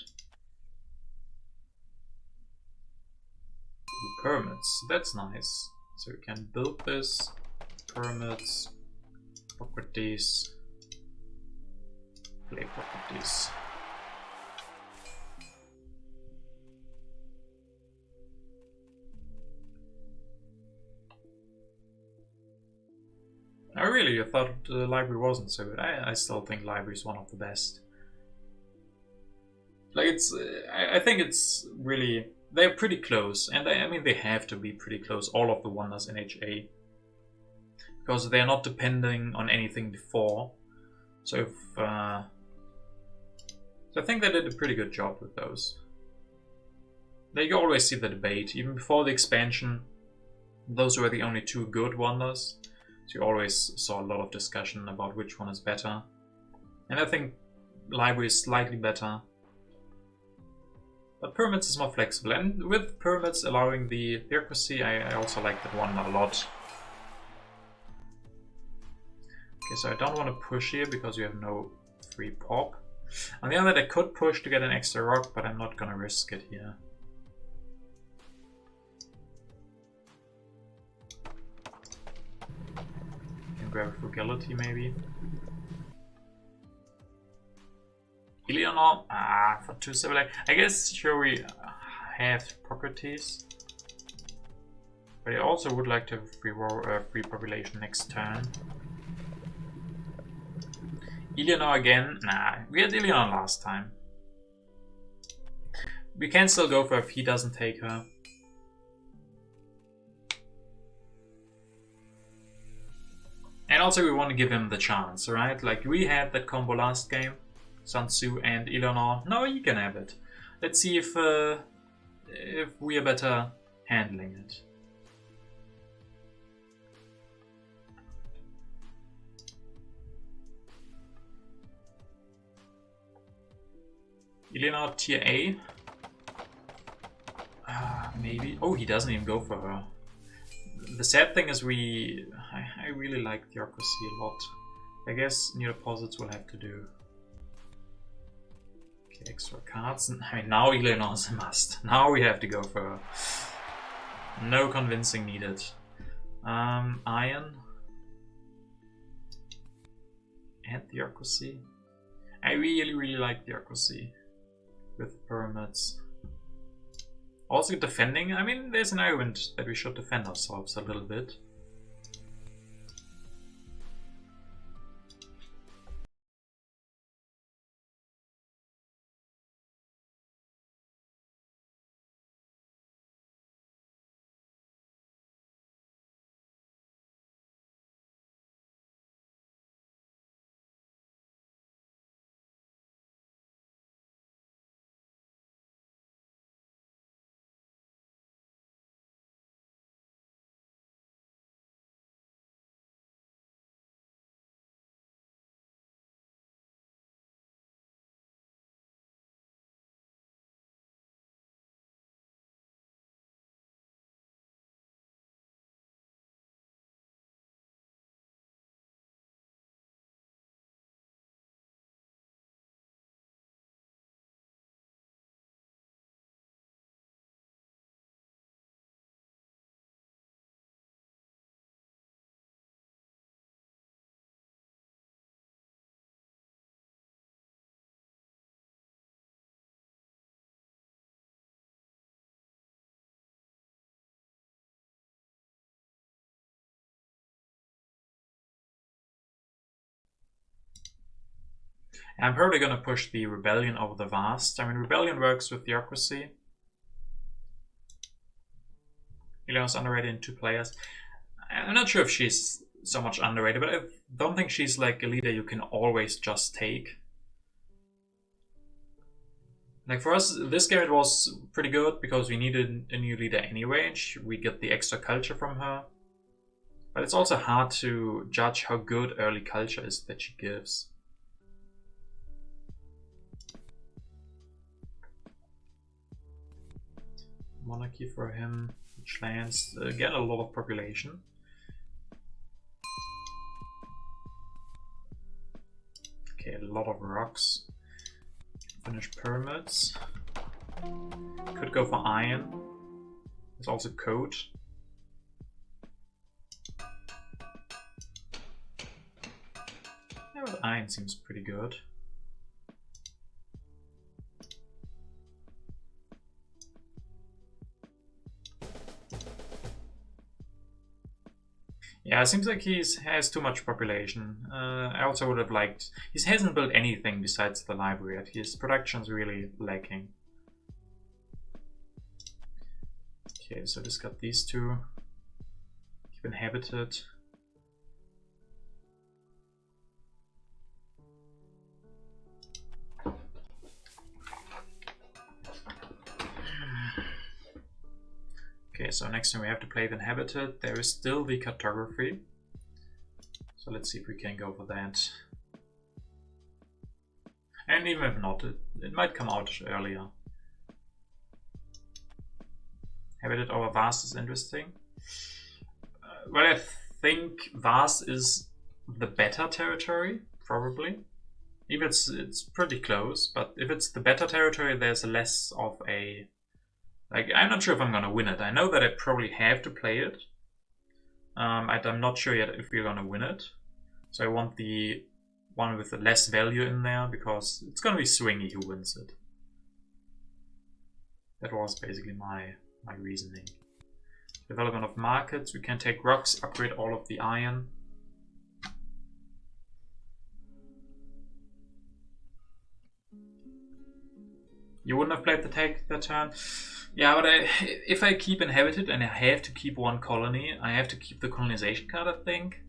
A: Ooh, pyramids. That's nice. So we can build this. Pyramids. Properties. Play properties. Oh really? I thought the library wasn't so good. I still think library is one of the best. Like it's, I think it's really, they're pretty close, and I mean they have to be pretty close. All of the wonders in HA, because they're not depending on anything before. So if, so I think they did a pretty good job with those. Like you always see the debate, even before the expansion. Those were the only two good wonders. So you always saw a lot of discussion about which one is better. And I think library is slightly better. But pyramids is more flexible. And with pyramids allowing the bureaucracy, I also like that one a lot. Okay, so I don't want to push here because you have no free pop. On the other hand, I could push to get an extra rock, but I'm not going to risk it here. Grab frugality maybe. Eleanor, for 2 civil. I guess sure we have properties, but I also would like to have free population next turn. Eleanor again? Nah, we had Eleanor last time. We can still go for if he doesn't take her. And also we want to give him the chance, right? Like we had that combo last game, Sansu and Eleanor. No, you can have it. Let's see if we are better handling it. Eleanor tier A. Maybe. Oh, he doesn't even go for her. The sad thing is I really like bureaucracy a lot. I guess new deposits will have to do. Okay, extra cards. I mean, now Eleanor is a must. Now we have to go for her. No convincing needed. Iron. And bureaucracy. I really like bureaucracy. With pyramids. Also defending, I mean, there's an argument that we should defend ourselves a little bit. I'm probably gonna push the Rebellion over the Vast. I mean, Rebellion works with Theocracy. Helios underrated in 2 players. I'm not sure if she's so much underrated, but I don't think she's like a leader you can always just take. Like for us, this game it was pretty good because we needed a new leader anyway, and we get the extra culture from her. But it's also hard to judge how good early culture is that she gives. Monarchy for him, which lands, again a lot of population. Okay, a lot of rocks. Finish pyramids. Could go for iron. There's also code. Yeah, but iron seems pretty good. Yeah, it seems like he has too much population. I also would have liked... He hasn't built anything besides the library yet. His production's really lacking. Okay, so just got these two. Keep inhabited. Okay, so next time we have to play the inhabited. There is still the cartography. So let's see if we can go for that. And even if not, it might come out earlier. Inhabited over Vast is interesting. Well, I think Vast is the better territory, probably. Even it's pretty close, but if it's the better territory, there's less of a... Like, I'm not sure if I'm gonna win it. I know that I probably have to play it. I'm not sure yet if we're gonna win it. So I want the one with the less value in there, because it's gonna be Swingy who wins it. That was basically my reasoning. Development of markets. We can take rocks, upgrade all of the iron. You wouldn't have played the take that turn? Yeah, but if I keep inhabited and I have to keep one colony, I have to keep the colonization card, I think.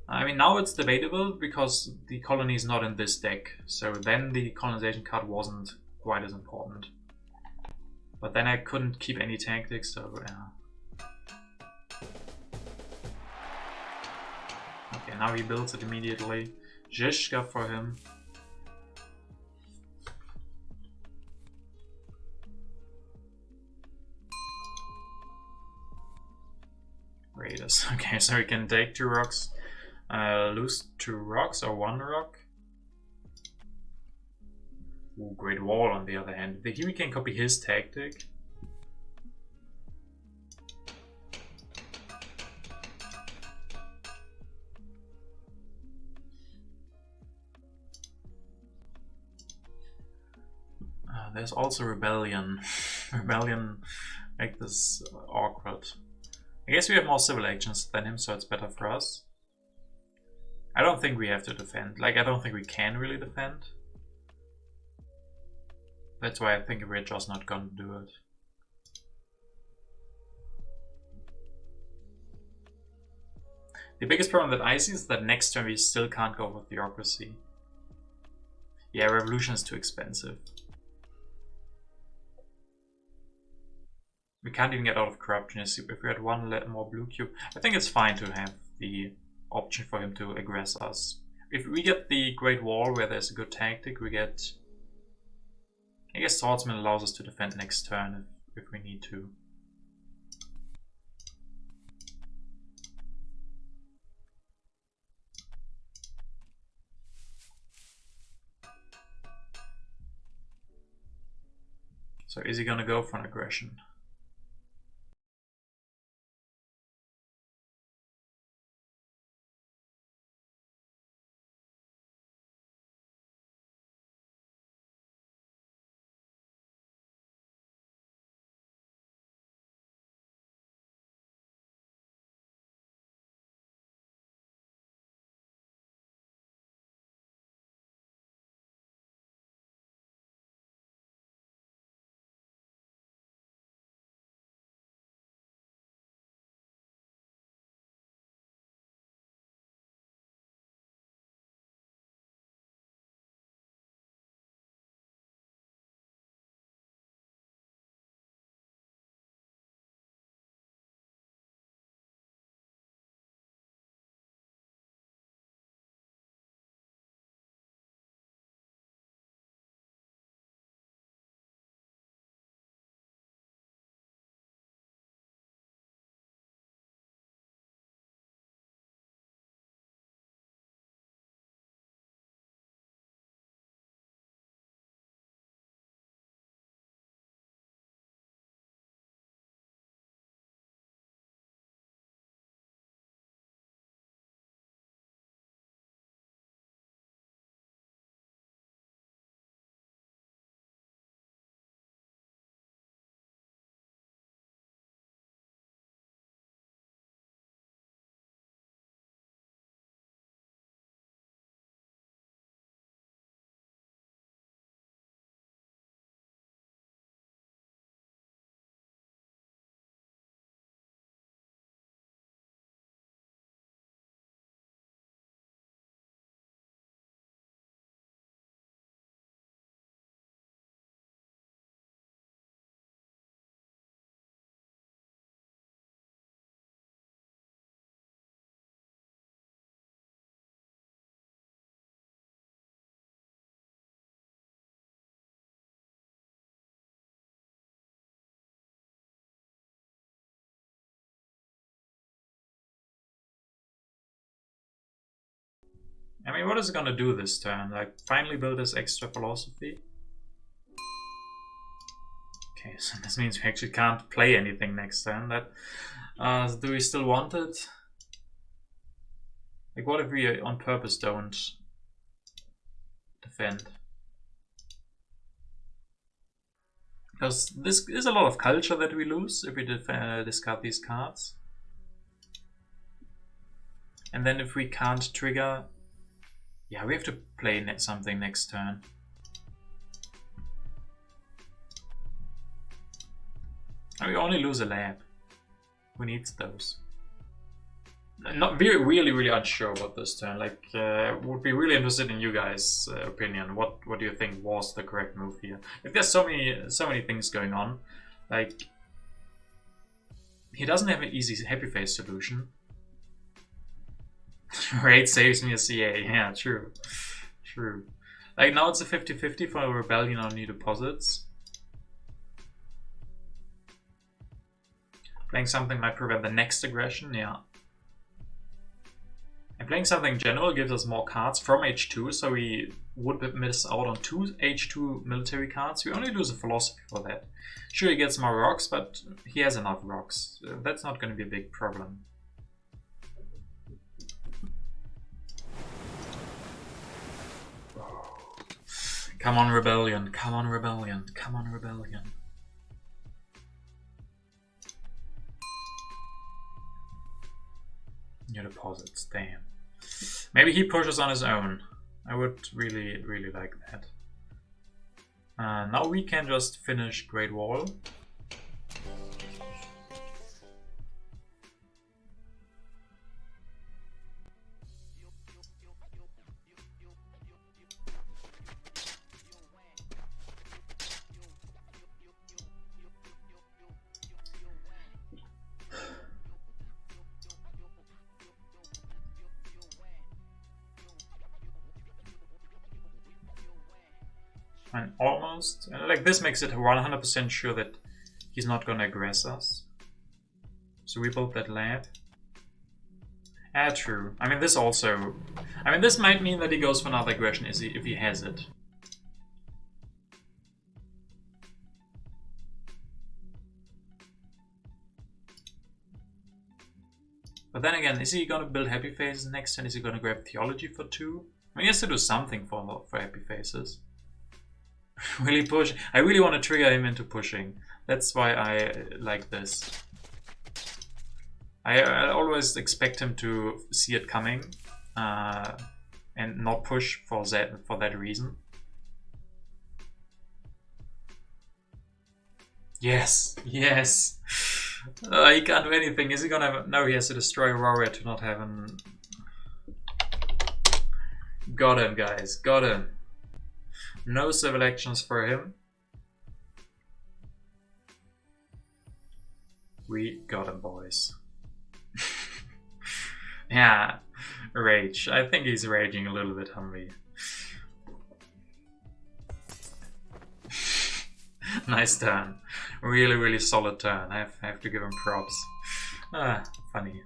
A: I mean, now it's debatable because the colony is not in this deck, so then the colonization card wasn't quite as important. But then I couldn't keep any tactics, so yeah. Okay, now he builds it immediately. Zhishka for him. Raiders. Okay, so we can take 2 rocks, lose 2 rocks or 1 rock. Ooh, Great Wall on the other hand. Here we can copy his tactic. There's also Rebellion. Rebellion make this awkward. I guess we have more civil actions than him, so it's better for us. I don't think we have to defend. Like, I don't think we can really defend. That's why I think we're just not gonna do it. The biggest problem that I see is that next turn we still can't go for Theocracy. Yeah, Revolution is too expensive. We can't even get out of corruption. If we had 1 more blue cube, I think it's fine to have the option for him to aggress us. If we get the Great Wall where there's a good tactic, we get... I guess Swordsman allows us to defend next turn if we need to. So is he gonna go for an aggression? I mean, what is it gonna do this turn? Like, finally build this extra philosophy? Okay, so this means we actually can't play anything next turn. That do we still want it? Like, what if we on purpose don't defend? Because this is a lot of culture that we lose if we discard these cards. And then if we can't trigger... Yeah, we have to play something next turn. And we only lose a lab. Who needs those? Not really unsure about this turn. Like, would be really interested in you guys' opinion. What do you think was the correct move here? Like, there's so many things going on. Like, he doesn't have an easy happy face solution. Raid saves me a CA. Yeah, true. Like, now it's a 50-50 for a rebellion on new deposits. Playing something might prevent the next aggression. Yeah. And playing something in general gives us more cards from H2, so we would miss out on 2 H2 military cards. We only lose a philosophy for that. Sure, he gets more rocks, but he has enough rocks. That's not going to be a big problem. Come on, rebellion. Come on, rebellion. Come on, rebellion. New deposits, damn. Maybe he pushes on his own. I would really like that. Now we can just finish Great Wall. And almost, like this makes it 100% sure that he's not gonna aggress us. So we built that lab. Ah, true. I mean, this also... I mean, this might mean that he goes for another aggression if he has it. But then again, is he gonna build happy faces next turn? Is he gonna grab theology for 2? I mean, he has to do something for happy faces. Will he push? I really want to trigger him into pushing. That's why I like this. I always expect him to see it coming and not push for that reason. Yes, yes. He can't do anything. Is he gonna have... No, he has to destroy a warrior to not have an... Got him, guys. Got him. No civil actions for him. We got him, boys. Yeah, rage. I think he's raging a little bit on me. Nice turn. Really solid turn. I have to give him props. Funny.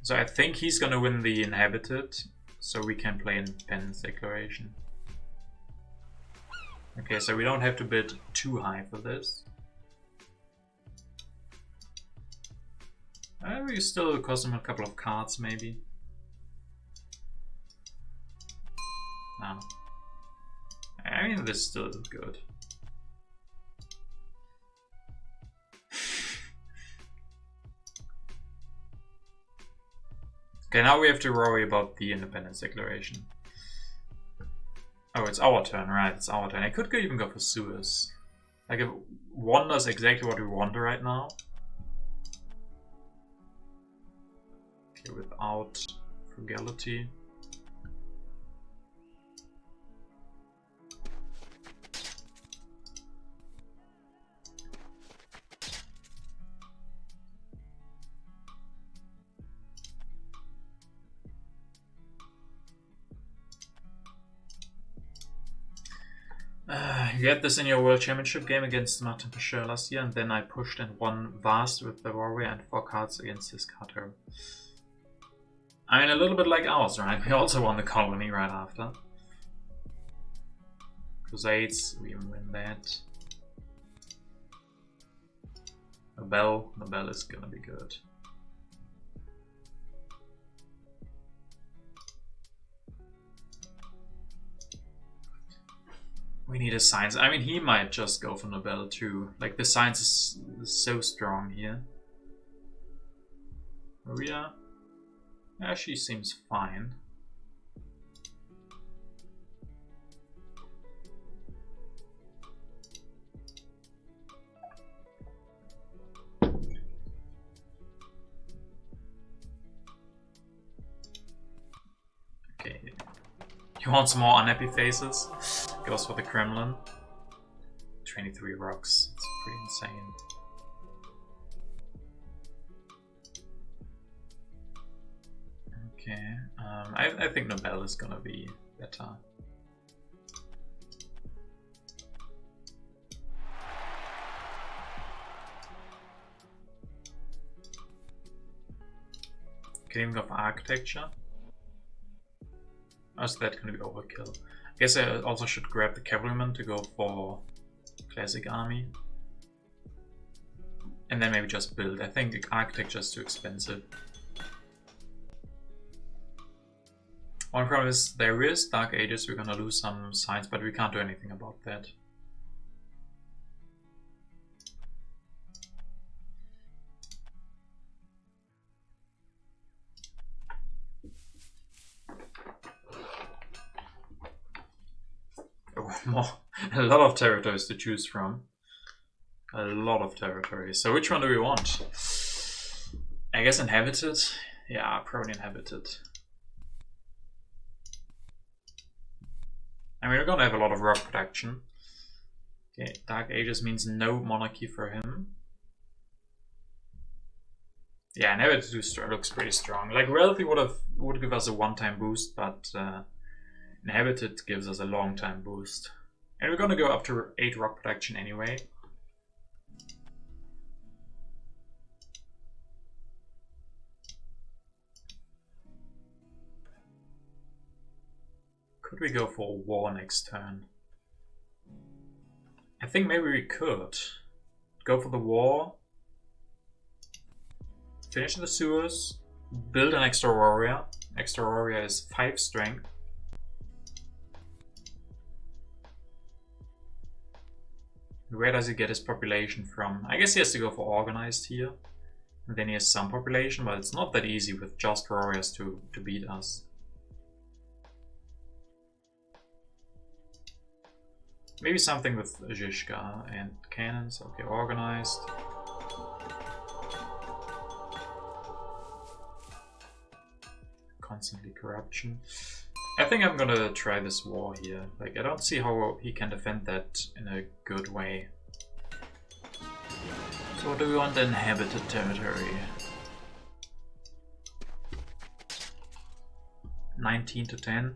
A: So I think he's gonna win the Inhabited, so we can play Independence Declaration. Okay, so we don't have to bid too high for this. We still cost him a couple of cards, maybe. No. I mean, this still is good. Okay, now we have to worry about the Independence Declaration. Oh, it's our turn, right? It's our turn. I could even go for Suez. Like, if one does exactly what we want right now. Okay, without frugality. You had this in your World Championship game against Martin Fischer last year, and then I pushed and won Vast with the Warrior and 4 cards against his card hero. I mean, a little bit like ours, right? We also won the Colony right after. Crusades, we even win that. Nobel is gonna be good. We need a science. I mean, he might just go for Nobel too. Like, the science is so strong here. Maria? Yeah, she seems fine. Okay. You want some more unhappy faces? Goes for the Kremlin. 23 rocks. It's pretty insane. Okay. I think Nobel is gonna be better. Can even go for architecture. Or is that going to be overkill? I guess I also should grab the cavalryman to go for classic army. And then maybe just build. I think architecture is too expensive. One problem is there is Dark Ages, we're going to lose some science, but we can't do anything about that. A lot of territories to choose from. A lot of territories. So which one do we want? I guess inhabited? Yeah, probably inhabited. I mean, we're gonna have a lot of rock protection. Okay, Dark Ages means no monarchy for him. Yeah, inhabited looks pretty strong. Like, Reality would give us a one-time boost, but inhabited gives us a long-time boost. And we're gonna go up to 8 rock protection anyway. Could we go for war next turn? I think maybe we could. Go for the war. Finish the sewers. Build an extra warrior. Extra warrior is 5 strength. Where does he get his population from? I guess he has to go for organized here. And then he has some population, but it's not that easy with just warriors to beat us. Maybe something with Zizka and cannons. Okay, organized. Constantly corruption. I think I'm gonna try this war here. Like, I don't see how he can defend that in a good way. So what do we want? Inhabited territory. 19 to 10.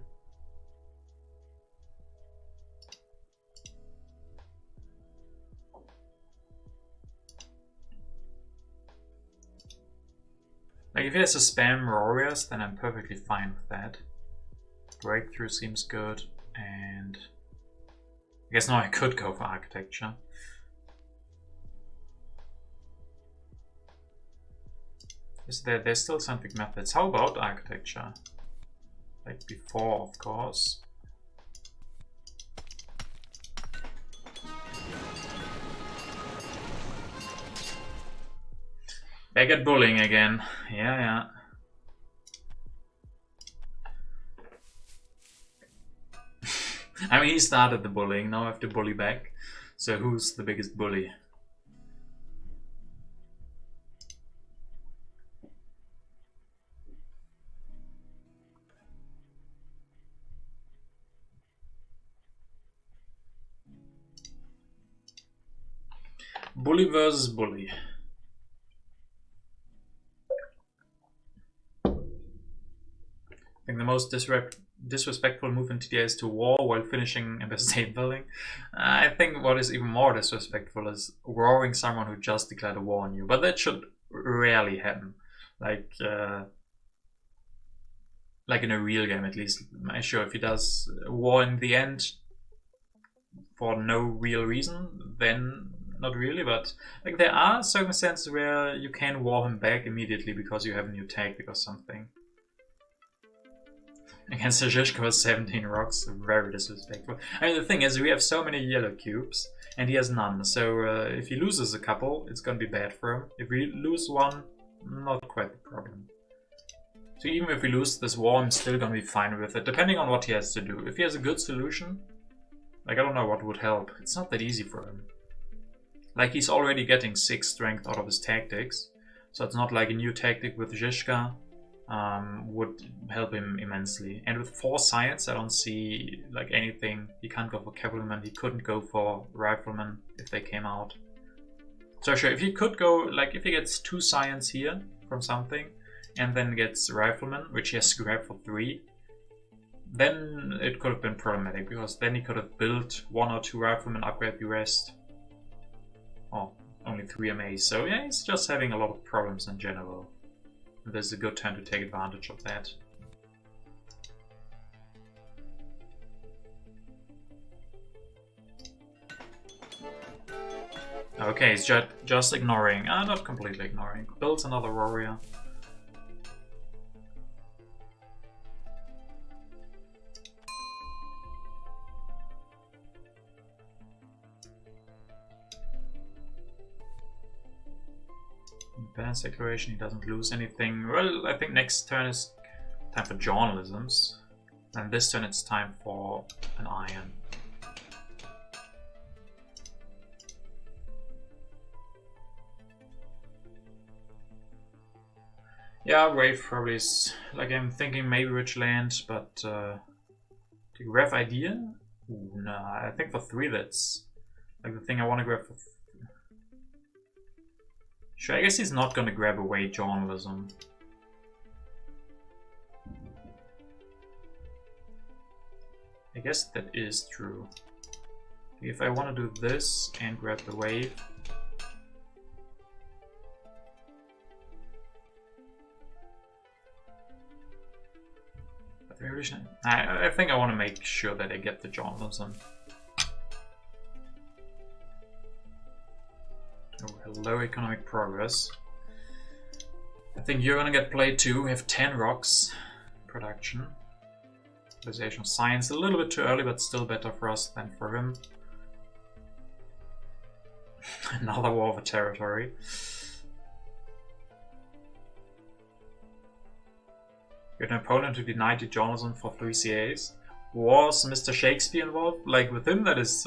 A: Like, if he has to spam warriors, then I'm perfectly fine with that. Breakthrough seems good, and I guess now I could go for architecture. There's still scientific methods. How about architecture? Like before, of course. Back at bullying again. Yeah. I mean, he started the bullying, now I have to bully back. So who's the biggest bully? Bully versus bully. I think the most disrespectful move in TTA is to war while finishing Embassy State building. I think what is even more disrespectful is warring someone who just declared a war on you. But that should rarely happen. Like in a real game at least. Sure, if he does war in the end for no real reason, then not really, but like there are circumstances where you can war him back immediately because you have a new tactic or something. Against the Zhishka with 17 rocks, very disrespectful. I mean, the thing is, we have so many yellow cubes, and he has none, so if he loses a couple, it's gonna be bad for him. If we lose one, not quite the problem. So even if we lose this war, I'm still gonna be fine with it, depending on what he has to do. If he has a good solution, like I don't know what would help. It's not that easy for him. Like he's already getting 6 strength out of his tactics, so it's not like a new tactic with Zhishka would help him immensely. And with 4 science, I don't see like anything. He can't go for cavalryman, he couldn't go for rifleman if they came out. So sure, if he could go, like if he gets 2 science here from something, and then gets rifleman, which he has to grab for 3, then it could have been problematic, because then he could have built 1 or 2 riflemen, upgrade the rest. Oh, only 3 MAs, so yeah, he's just having a lot of problems in general. This is a good time to take advantage of that. Okay, he's just ignoring, not completely ignoring. Builds another warrior. Balance declaration, he doesn't lose anything. Well, I think next turn is time for journalisms. And this turn it's time for an iron. Yeah, Wave probably is, like I'm thinking maybe Rich Land, but to grab idea? Ooh, no, I think for 3 that's like the thing I want to grab for. Sure, I guess he's not gonna grab away journalism. I guess that is true. If I want to do this and grab the wave. I think I want to make sure that I get the journalism. Low economic progress. I think you're gonna get played too. We have 10 rocks production. Civilization of science a little bit too early, but still better for us than for him. Another war of a territory. You had an opponent who denied you journalism for 3 CAs. Was Mr. Shakespeare involved? Like with him, that is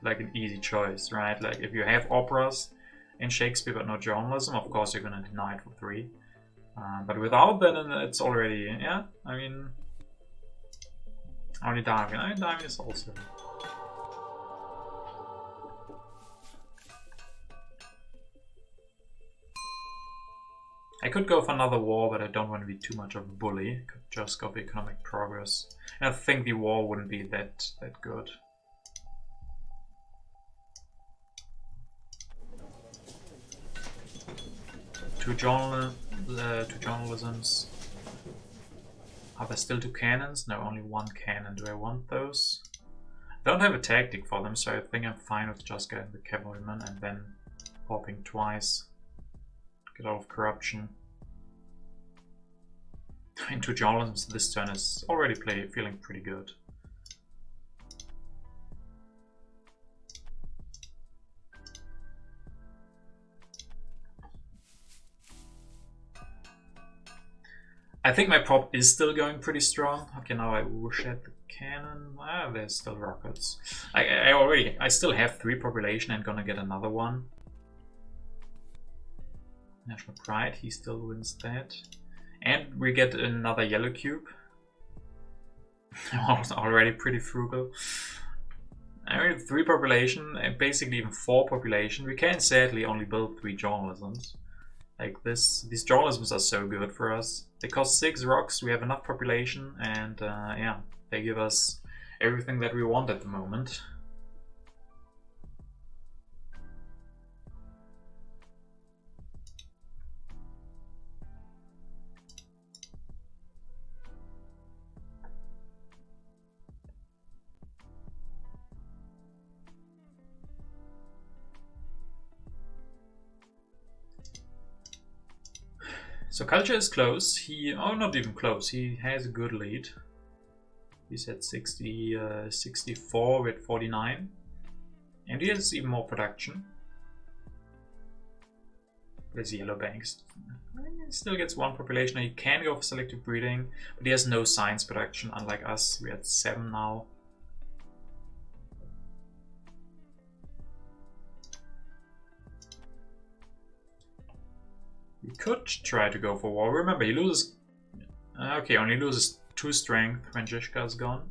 A: like an easy choice, right? Like if you have operas in Shakespeare but no journalism, of course you're gonna deny it for 3. But without that, it's already, yeah, I mean, only Darwin. I mean, Darwin is also. I could go for another war, but I don't want to be too much of a bully. Could just go for economic progress. And I think the war wouldn't be that good. Two journalisms. Are there still 2 cannons? No, only 1 cannon. Do I want those? I don't have a tactic for them, so I think I'm fine with just getting the cavalryman and then popping twice. Get out of corruption. Into journalisms this turn is already feeling pretty good. I think my prop is still going pretty strong. Okay, now I whoosh at the cannon. Ah, there's still rockets. I still have 3 population and gonna get another one. National Pride, he still wins that. And we get another yellow cube. Already pretty frugal. I mean, 3 population, and basically even 4 population. We can sadly only build 3 journalisms. Like this, these journalisms are so good for us. They cost 6 rocks, we have enough population, and yeah, they give us everything that we want at the moment. So culture is close. Oh, not even close. He has a good lead. He's at 64 with 49. And he has even more production. There's yellow banks. He still gets 1 population. He can go for selective breeding, but he has no science production, unlike us. We're at 7 now. We could try to go for war. Remember, he loses... okay, only loses 2 strength when Zizka is gone.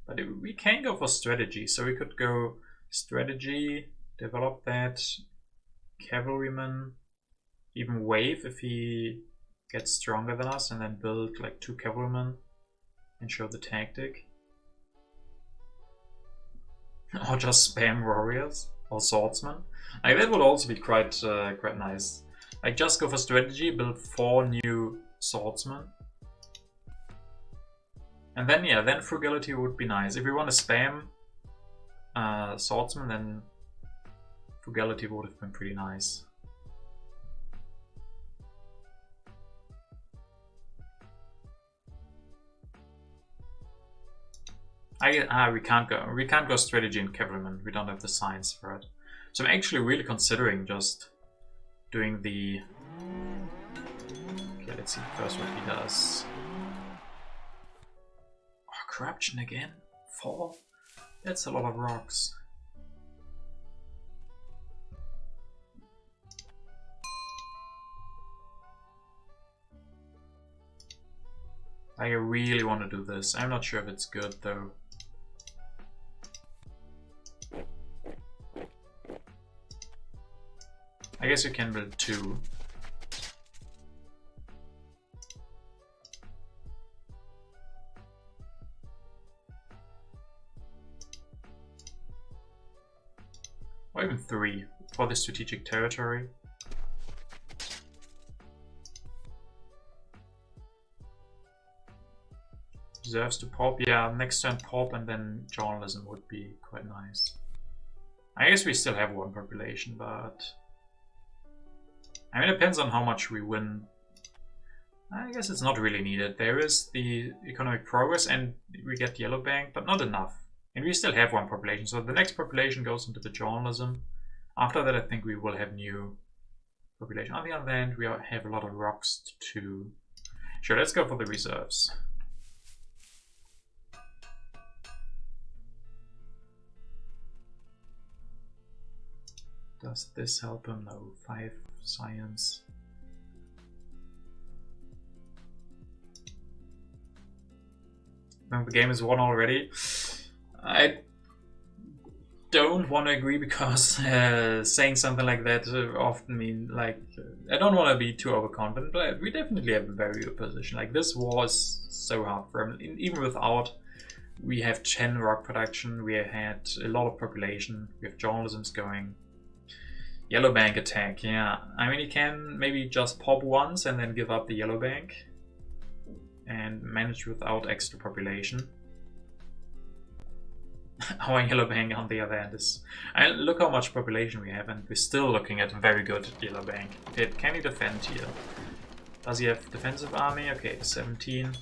A: But we can go for strategy, so we could go strategy, develop that, cavalryman, even wave if he gets stronger than us, and then build like 2 cavalrymen and show the tactic. Or just spam warriors or swordsmen. Like that would also be quite nice. Like just go for strategy, build 4 new swordsmen. And then yeah, then frugality would be nice. If we want to spam swordsman, then frugality would have been pretty nice. We can't go strategy and cavalryman. We don't have the science for it. So I'm actually really considering just doing the... Okay, let's see first what he does. Oh, corruption again? 4? That's a lot of rocks. I really want to do this. I'm not sure if it's good though. I guess you can build 2. Or even 3 for the strategic territory. Deserves to pop. Yeah, next turn pop and then journalism would be quite nice. I guess we still have 1 population, but... I mean, it depends on how much we win. I guess it's not really needed. There is the economic progress and we get yellow bank, but not enough. And we still have 1 population, so the next population goes into the journalism. After that, I think we will have new population. On the other hand, we have a lot of rocks too. Sure, let's go for the reserves. Does this help him? No. 5 science. When the game is won already. I don't want to agree because saying something like that often mean like I don't want to be too overconfident, but we definitely have a very good position. Like this war is so hard for him. Even without, we have 10 rock production, we had a lot of population, we have journalisms going. Yellow bank attack, yeah. I mean, he can maybe just pop once and then give up the yellow bank and manage without extra population. Our yellow bank on the other hand is... look how much population we have, and we're still looking at a very good yellow bank. Okay, can he defend here? Does he have defensive army? Okay, 17.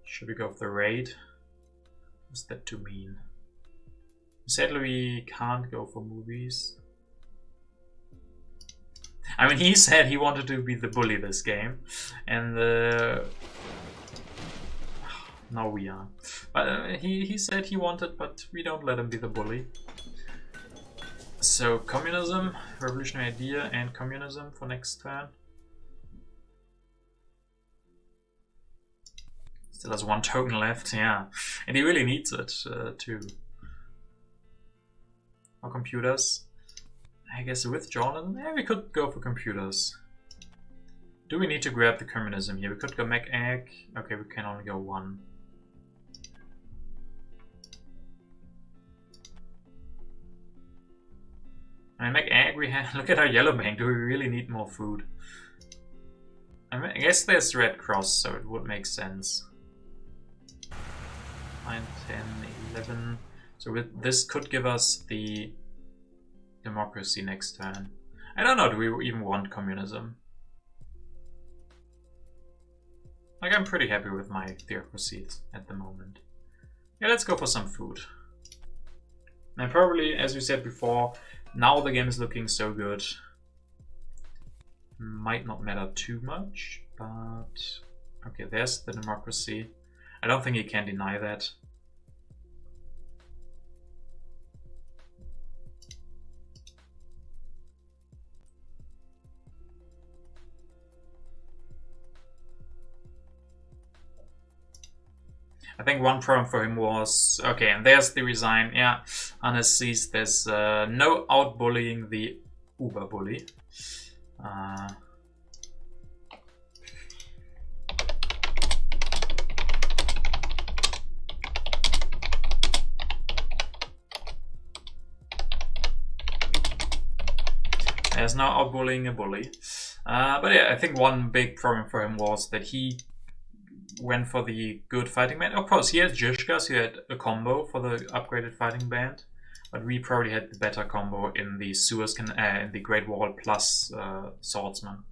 A: Should we go for the raid? What's that to mean? Sadly, we can't go for movies. I mean, he said he wanted to be the bully this game, and now we are. But he said he wanted, but we don't let him be the bully. So communism, revolutionary idea, and communism for next turn. Still has 1 token left, yeah, and he really needs it too. Or computers. I guess with journalism, yeah, we could go for computers. Do we need to grab the communism here? We could go Mech Egg. Okay, we can only go 1. I mean, Mech Egg, we have. Look at our yellow bank. Do we really need more food? I guess there's Red Cross, so it would make sense. 9, 10, 11. So with this could give us the democracy next turn. I don't know, do we even want communism? Like, I'm pretty happy with my theocracy at the moment. Yeah, let's go for some food. And probably, as we said before, now the game is looking so good. Might not matter too much, but... Okay, there's the democracy. I don't think he can deny that. I think one problem for him was, okay, and there's the resign. Yeah, Hannes sees there's no outbullying the Uber bully. There's no outbullying a bully. But yeah, I think one big problem for him was that he went for the good fighting band. Of course, he had Zhishkas, he had a combo for the upgraded fighting band, but we probably had the better combo in the in the Great Wall plus Swordsman.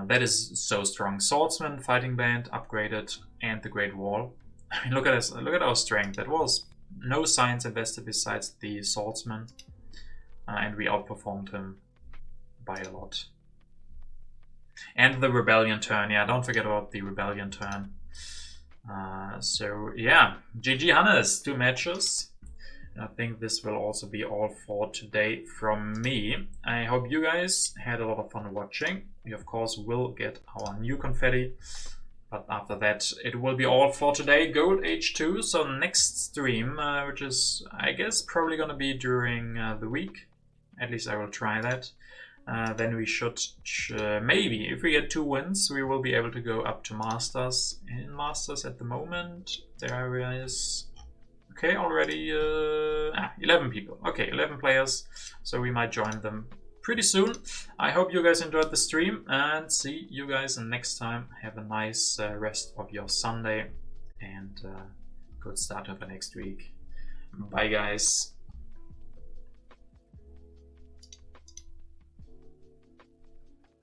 A: That is so strong. Swordsman, fighting band, upgraded, and the Great Wall. I mean, look at us. Look at our strength. That was no science invested besides the Swordsman, and we outperformed him by a lot. And the Rebellion turn, yeah, don't forget about the Rebellion turn. So yeah, GG Hannes, 2 matches. I think this will also be all for today from me. I hope you guys had a lot of fun watching. We of course will get our new confetti, but after that it will be all for today. Gold H2, so next stream, which is I guess probably gonna be during the week. At least I will try that. Then we should, maybe, if we get 2 wins, we will be able to go up to Masters. In Masters at the moment, there is, okay, already 11 people. Okay, 11 players, so we might join them pretty soon. I hope you guys enjoyed the stream, and see you guys next time. Have a nice rest of your Sunday, and good start of the next week. Bye, guys.